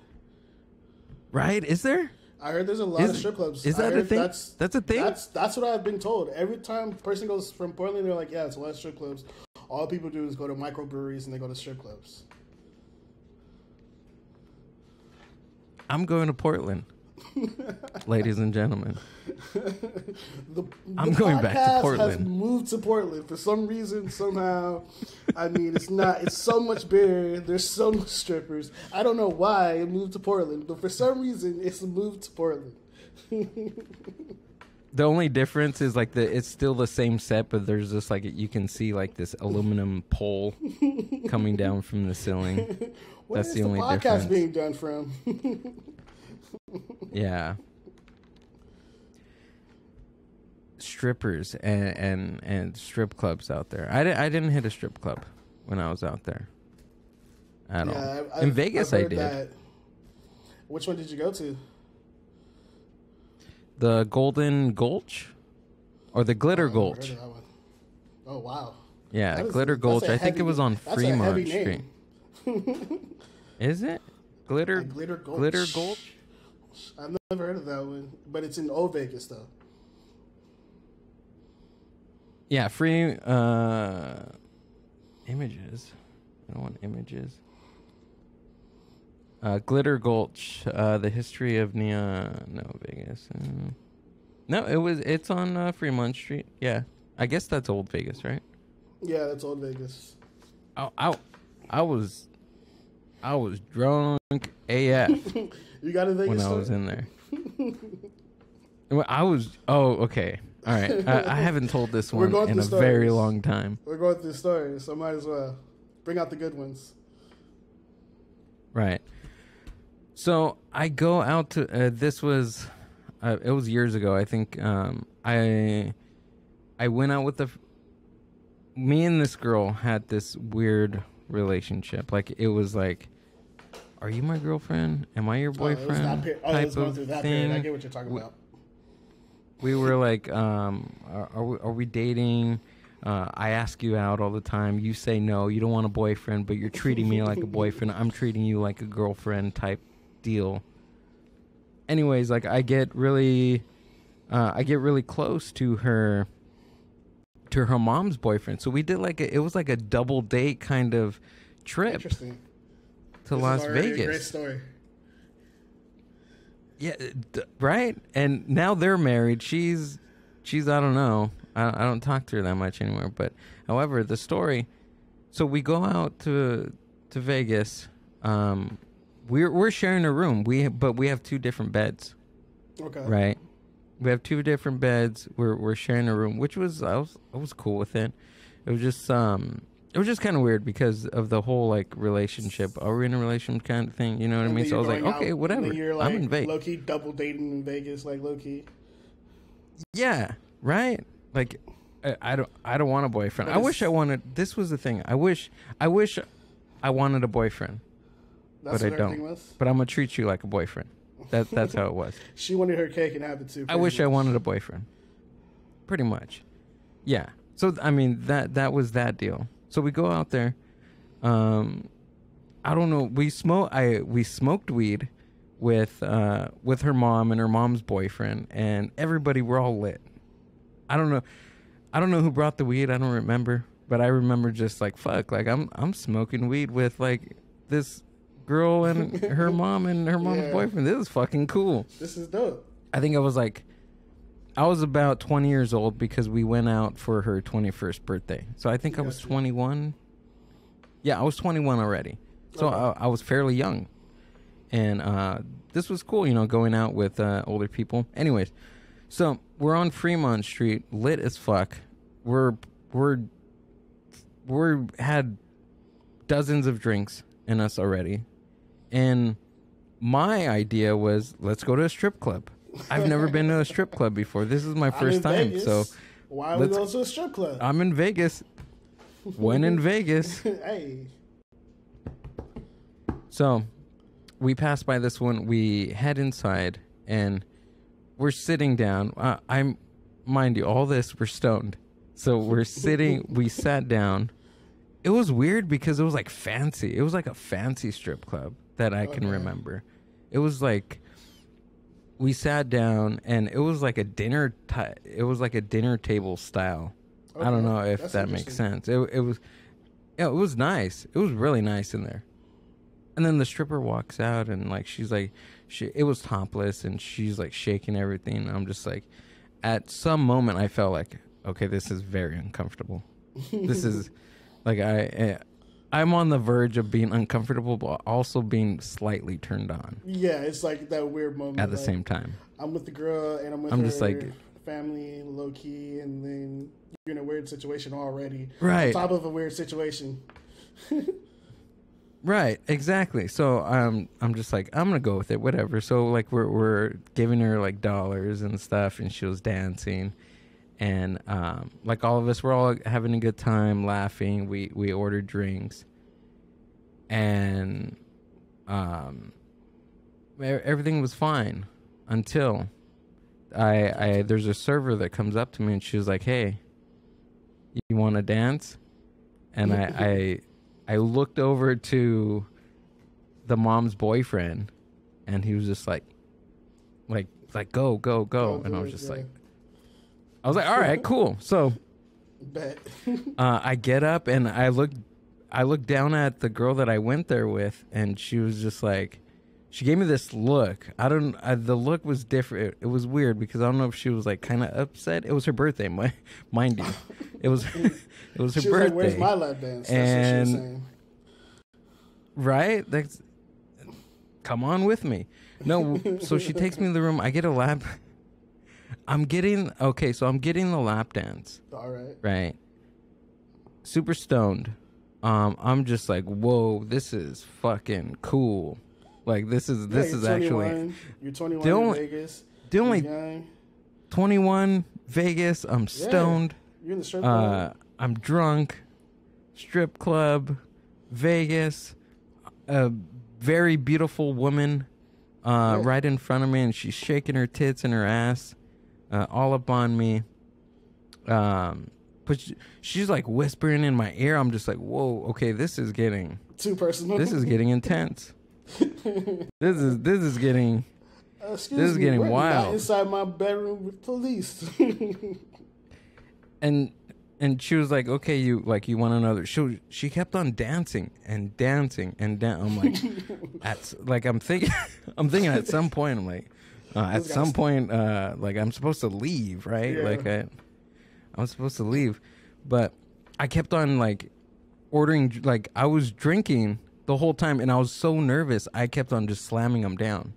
Right? Is there? I heard there's a lot of strip clubs. Is that a thing? That's a thing? That's what I've been told. Every time a person goes from Portland, they're like, yeah, it's a lot of strip clubs. All people do is go to microbreweries and they go to strip clubs. I'm going to Portland. Ladies and gentlemen. I'm going back to Portland. Has moved to Portland for some reason, somehow. I mean, it's so much bigger. There's so much strippers. I don't know why it moved to Portland, but for some reason, it's moved to Portland. The only difference is like it's still the same set, but there's just like you can see like this aluminum pole coming down from the ceiling. That's the only difference. Where is the podcast being done from? Yeah. Strippers and strip clubs out there. I didn't hit a strip club when I was out there at all. In Vegas, I did. That. Which one did you go to? The Golden Gulch or the Glitter Gulch? Heard of that one. Oh, wow. Yeah, Glitter Gulch. I think it was on Fremont Street. Is it? Glitter Gulch? Glitter Gulch? I've never heard of that one, but it's in Old Vegas, though. Yeah, free images. I don't want images. Glitter Gulch, the history of Vegas. No, it's on Fremont Street. Yeah, I guess that's Old Vegas, right? Yeah, that's Old Vegas. I was drunk AF. You got a Vegas when story? I was in there. Okay. All right. I haven't told this one in a very long time. We're going through stories, so might as well bring out the good ones. Right. So I go out to this was it was years ago. I think I went out with me and this girl had this weird relationship. Like it was like, are you my girlfriend? Am I your boyfriend? It was going through that period. I get what you're talking about. We were like, are we dating? I ask you out all the time. You say no. You don't want a boyfriend, but you're treating me like a boyfriend. I'm treating you like a girlfriend type deal. Anyways, like I get really close to her mom's boyfriend. So we did it was like a double date kind of trip. Interesting. To Las Vegas. Great story. Yeah, right? And now they're married. She's I don't know. I don't talk to her that much anymore. But however, the story. So we go out to Vegas. We're sharing a room. But we have two different beds. Okay. Right. We have two different beds. We're sharing a room, which I was cool with it. it was just kind of weird because of the whole like relationship. Are we in a relationship kind of thing? You know what I mean? So I was like, okay, whatever. You're like, I'm in Vegas. Low key double dating in Vegas, like low key. Yeah, right. Like, I don't want a boyfriend. I wish I wanted. This was the thing. I wish I wanted a boyfriend, but I don't. But I'm gonna treat you like a boyfriend. That's how it was. She wanted her cake and have it too. I wish I wanted a boyfriend. Pretty much, yeah. So I mean that was that deal. So we go out there. I don't know. We smoked weed with her mom and her mom's boyfriend, and everybody were all lit. I don't know who brought the weed. I don't remember, but I remember just like fuck, like I'm smoking weed with like this girl and her mom and her mom's boyfriend. This is fucking cool. This is dope. I think I was about 20 years old because we went out for her 21st birthday. So I think I was 21. Yeah, I was 21 already. So I was fairly young. And this was cool, going out with older people. Anyways, so we're on Fremont Street, lit as fuck. We're had dozens of drinks in us already. And my idea was, let's go to a strip club. I've never been to a strip club before. This is my first time. Vegas. So why are we going to a strip club? I'm in Vegas. When in Vegas. Hey. So we pass by this one. We head inside and we're sitting down. Mind you, all this, we're stoned. So we're sitting, we sat down. It was weird because it was like fancy. It was like a fancy strip club that I can remember. It was like, we sat down and it was like a dinner table style. Okay, I don't know if that makes sense. It was nice. It was really nice in there. And then the stripper walks out and like she's like it was topless and she's like shaking everything. And I'm just like, at some moment I felt like, okay, this is very uncomfortable. This is like I'm on the verge of being uncomfortable, but also being slightly turned on. Yeah, it's like that weird moment. At the same time. I'm with the girl and I'm with her just like family, low key, and then you're in a weird situation already. Right. On top of a weird situation. Right, exactly. So I'm just like, I'm gonna go with it, whatever. So like we're giving her like dollars and stuff, and she was dancing. And like all of us were all having a good time, laughing. We ordered drinks, and everything was fine until there's a server that comes up to me and she was like, "Hey, you want to dance?" And I looked over to the mom's boyfriend, and he was just like go, and I was just like. I was like, all right, cool. So I get up and I look down at the girl that I went there with, and she was just like, she gave me this look. The look was different. It was weird because I don't know if she was like kind of upset. It was her birthday, mind you. It was her birthday. Like, where's my lap dance? That's what she was saying. Right? Come on with me. No, so she takes me to the room. I get a lap. I'm getting the lap dance. All right. Right. Super stoned. I'm just like, whoa, this is fucking cool. Like this is actually. You're 21 in Vegas. The only 21 Vegas. I'm stoned. You're in the strip club. I'm drunk. Strip club, Vegas. A very beautiful woman, right in front of me, and she's shaking her tits and her ass. All up on me. But she's like whispering in my ear. I'm just like, whoa, okay, this is getting too personal. This is getting intense. This is getting wild. Not inside my bedroom with police. And she was like, okay, you want another? She kept on dancing and dancing and I'm like, I'm thinking at some point, I'm like. Like I'm supposed to leave, right? Yeah. Like I'm supposed to leave, but I kept on like ordering. Like I was drinking the whole time, and I was so nervous. I kept on just slamming them down,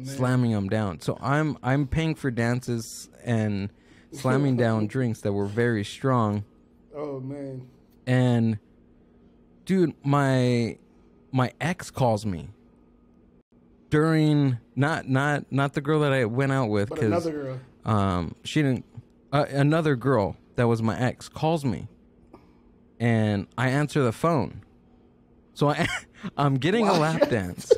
slamming them down. So I'm paying for dances and slamming down drinks that were very strong, Oh man. And dude, my ex calls me during not the girl that I went out with, but another girl. She didn't. Another girl that was my ex calls me, and I answer the phone. So I'm getting a lap dance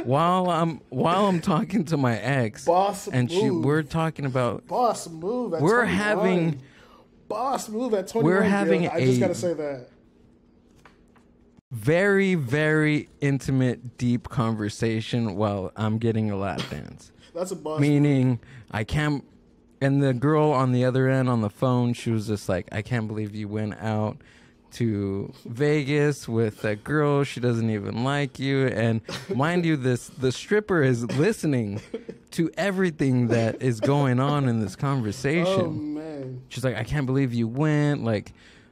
while I'm talking to my ex. Boss and move. We're talking about boss move. At we're 21. having boss move at 21. We're having I just gotta say that. Very, very intimate, deep conversation while I'm getting a lap dance. That's a boss. Meaning, move. I can't. And the girl on the other end on the phone, she was just like, I can't believe you went out to Vegas with that girl. She doesn't even like you. And mind you, the stripper is listening to everything that is going on in this conversation. Oh, man. She's like, I can't believe you went. Like,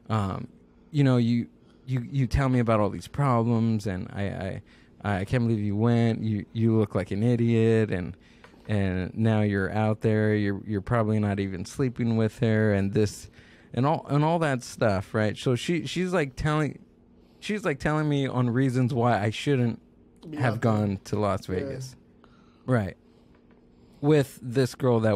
you know, you tell me about all these problems, and I can't believe you went. You look like an idiot, and now you're out there. You're probably not even sleeping with her, and this, and all that stuff, right? So she's like telling me on reasons why I shouldn't have gone to Las Vegas, right? With this girl that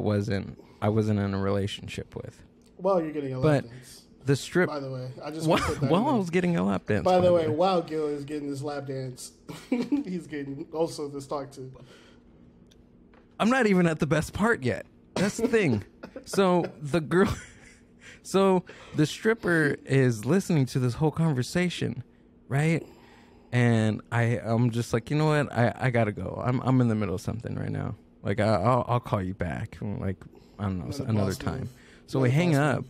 I wasn't in a relationship with. Well, you're getting a lap dance. The strip. By the way, I just while I was getting a lap dance. By the way, while Gil is getting this lap dance, he's getting also this talk to. I'm not even at the best part yet. That's the thing. So the stripper is listening to this whole conversation, right? And I'm just like, you know what? I gotta go. I'm in the middle of something right now. Like I'll call you back. Like I don't know, another time. So we hang up,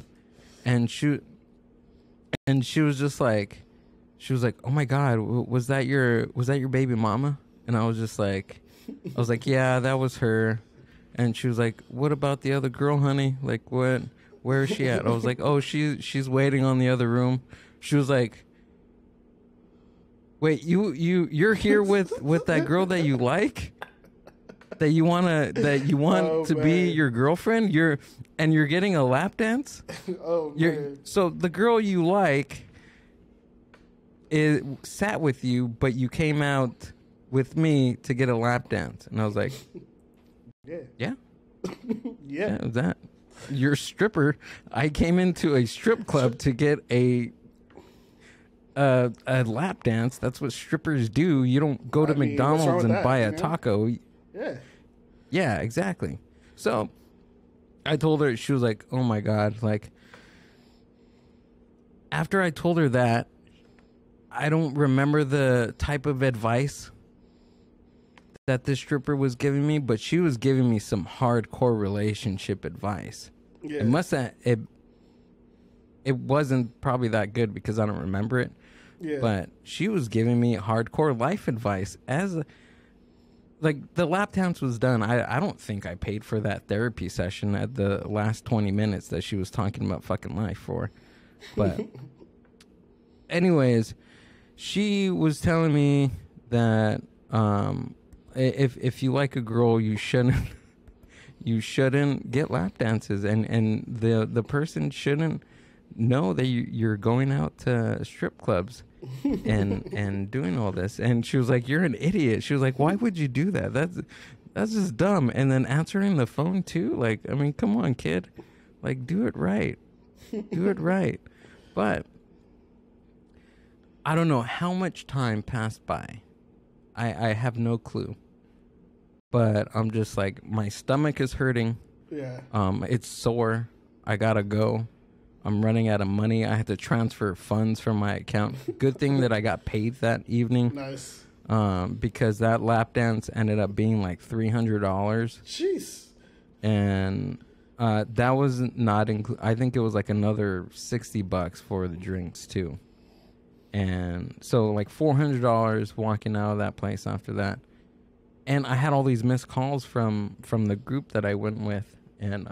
and she was just like, oh my God, was that your baby mama? And I was like, yeah, that was her. And she was like, what about the other girl, honey? Like, where is she at? I was like, oh, she's waiting on the other room. She was like, wait, you're here with that girl that you like? That you want to be your girlfriend? You're getting a lap dance? Oh, man. So the girl you like sat with you, but you came out with me to get a lap dance. And I was like, yeah. Yeah. That you're a stripper. I came into a strip club to get a lap dance. That's what strippers do. You don't go to McDonald's and buy a taco. Yeah, exactly. So I told her, she was like, oh my God. Like, after I told her that, I don't remember the type of advice that this stripper was giving me, but she was giving me some hardcore relationship advice. Yeah. It wasn't probably that good because I don't remember it. Yeah. But she was giving me hardcore life advice like the lap dance was done. I don't think I paid for that therapy session at the last 20 minutes that she was talking about fucking life for. But anyways, she was telling me that if you like a girl, you shouldn't get lap dances, and the person shouldn't know that you're going out to strip clubs and doing all this. And she was like, you're an idiot. She was like, why would you do that? That's just dumb. And then answering the phone too. Like, I mean, come on, kid. Like, do it right. Do it right. But I don't know how much time passed by. I have no clue. But I'm just like, my stomach is hurting. Yeah. It's sore. I gotta go. I'm running out of money. I had to transfer funds from my account. Good thing that I got paid that evening. Nice. Because that lap dance ended up being like $300. Jeez. And that was not I think it was like another $60 for the drinks too. And so like $400 walking out of that place after that. And I had all these missed calls from the group that I went with, and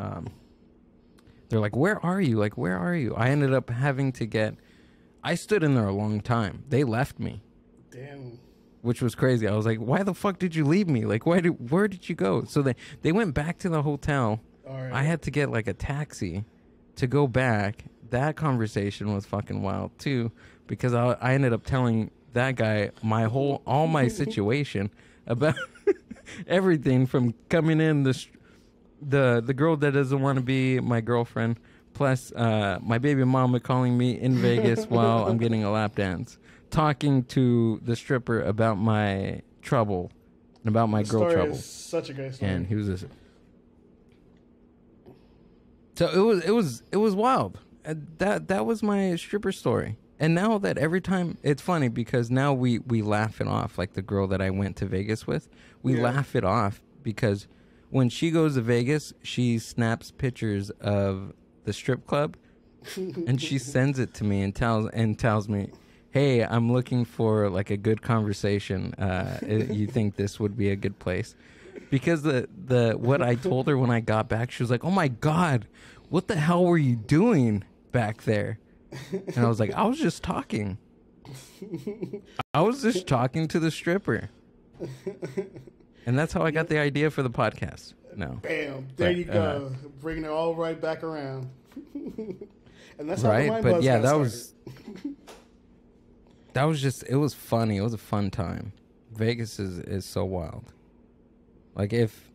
they're like, where are you? Like, where are you? I ended up having to I stood in there a long time. They left me. Damn. Which was crazy. I was like, why the fuck did you leave me? Like, where did you go? So they went back to the hotel. All right. I had to get like a taxi to go back. that conversation was fucking wild too, because I ended up telling that guy all my situation about everything from coming in, the girl that doesn't want to be my girlfriend, plus my baby mama calling me in Vegas while I'm getting a lap dance, talking to the stripper about my trouble and about my girl trouble. Is such a great story. And he was just, so it was wild. That was my stripper story. And now that every time, it's funny because now we laugh it off. Like the girl that I went to Vegas with, we laugh it off because when she goes to Vegas, she snaps pictures of the strip club and she sends it to me and tells me, hey, I'm looking for like a good conversation. You think this would be a good place? Because the what I told her when I got back, she was like, oh my God, what the hell were you doing back there? And I was like, I was just talking. I was just talking to the stripper. And that's how I got the idea for the podcast. No. Bam. There you go. Bringing it all right back around. And that's how right? the Mindbuzz But yeah, got that was just, it was funny. It was a fun time. Vegas is so wild. Like if,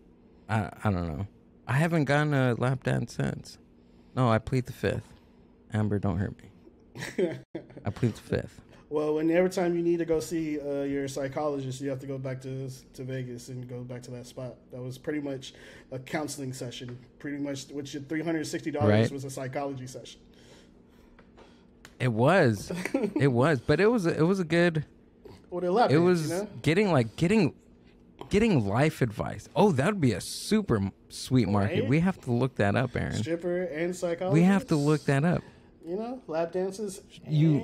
I don't know. I haven't gotten a lap dance since. No, I plead the fifth. Amber, don't hurt me. I plead the fifth. Well, every time you need to go see your psychologist, you have to go back to Vegas and go back to that spot. That was pretty much a counseling session. Pretty much, which your $360 was a psychology session. It was, but it was a good. Well, it was getting life advice. Oh, that would be a super sweet market. Right? We have to look that up, Aaron. Stripper and psychologist. We have to look that up. You know, lap dances. We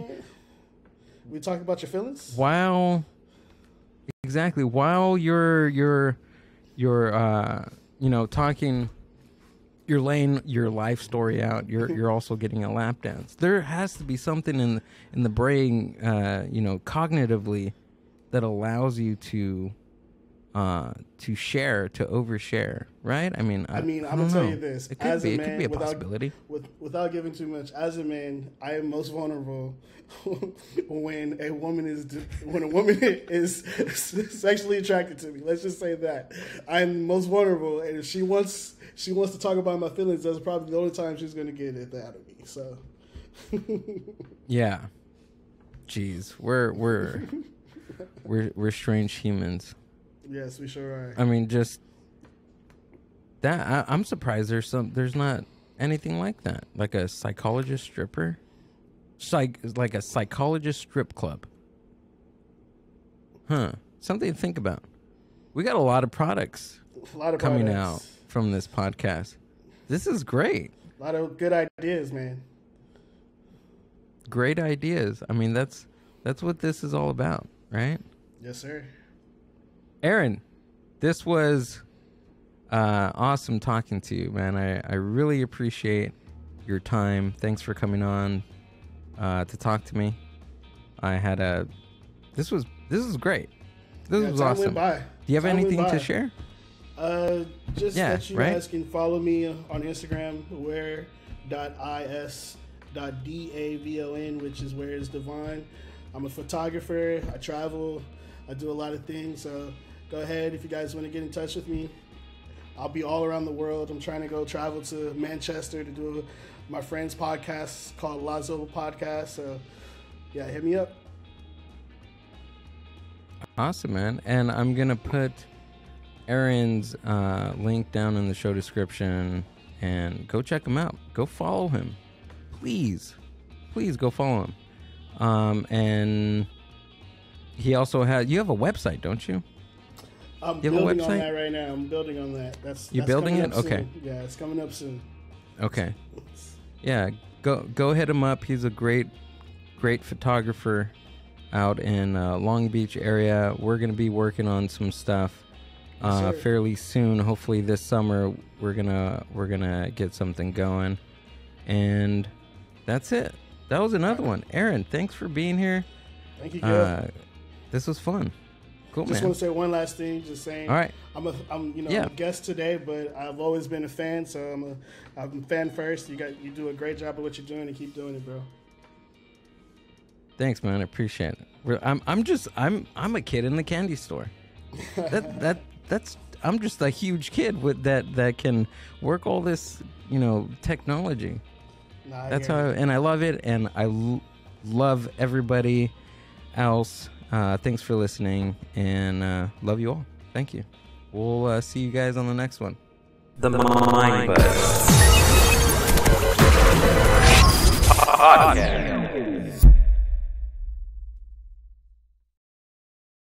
talk about your feelings. While you're talking, you're laying your life story out. You're also getting a lap dance. There has to be something in the brain, cognitively, that allows you to share, to overshare, right? I mean, I'm gonna tell you this. It could be a possibility. Without giving too much, as a man, I am most vulnerable when a woman is sexually attracted to me. Let's just say that I'm most vulnerable, and if she wants to talk about my feelings, that's probably the only time she's gonna get it out of me. So, yeah, jeez, we're strange humans. Yes, we sure are. I mean, just that. I'm surprised there's not anything like that, like a psychologist stripper, like a psychologist strip club. Huh? Something to think about. We got a lot of products coming out from this podcast. This is great. A lot of good ideas, man. Great ideas. I mean, that's what this is all about, right? Yes, sir. Aaron, this was awesome talking to you, man. I really appreciate your time. Thanks for coming on to talk to me. This was great. This was awesome. Do you have anything to share? Just that you guys can follow me on Instagram, where.is.davon, which is where is Devon. I'm a photographer. I travel. I do a lot of things. So go ahead if you guys want to get in touch with me. I'll be all around the world. I'm trying to go travel to Manchester to do my friend's podcast called Lazo Podcast. So yeah, hit me up. Awesome, man. And I'm going to put Aaron's link down in the show description, and go check him out. Go follow him. Please go follow him. And he also you have a website, don't you? I'm building on that right now. I'm building on that. You're building it? Okay. Yeah, it's coming up soon. Okay. Yeah, go hit him up. He's a great photographer out in Long Beach area. We're going to be working on some stuff fairly soon. Hopefully this summer we're gonna get something going. And that's it. That was another one. Aaron, thanks for being here. Thank you, Gil. This was fun. Cool, just man. want to say one last thing. Just saying. All right. I'm a guest today, but I've always been a fan. So I'm a fan first. You do a great job of what you're doing, and keep doing it, bro. Thanks, man. I appreciate it. I'm a kid in the candy store. I'm just a huge kid with that can work all this, technology. That's how, and I love it, and I love everybody else. Thanks for listening, and love you all. Thank you. We'll see you guys on the next one. The Mindbuzz Podcast.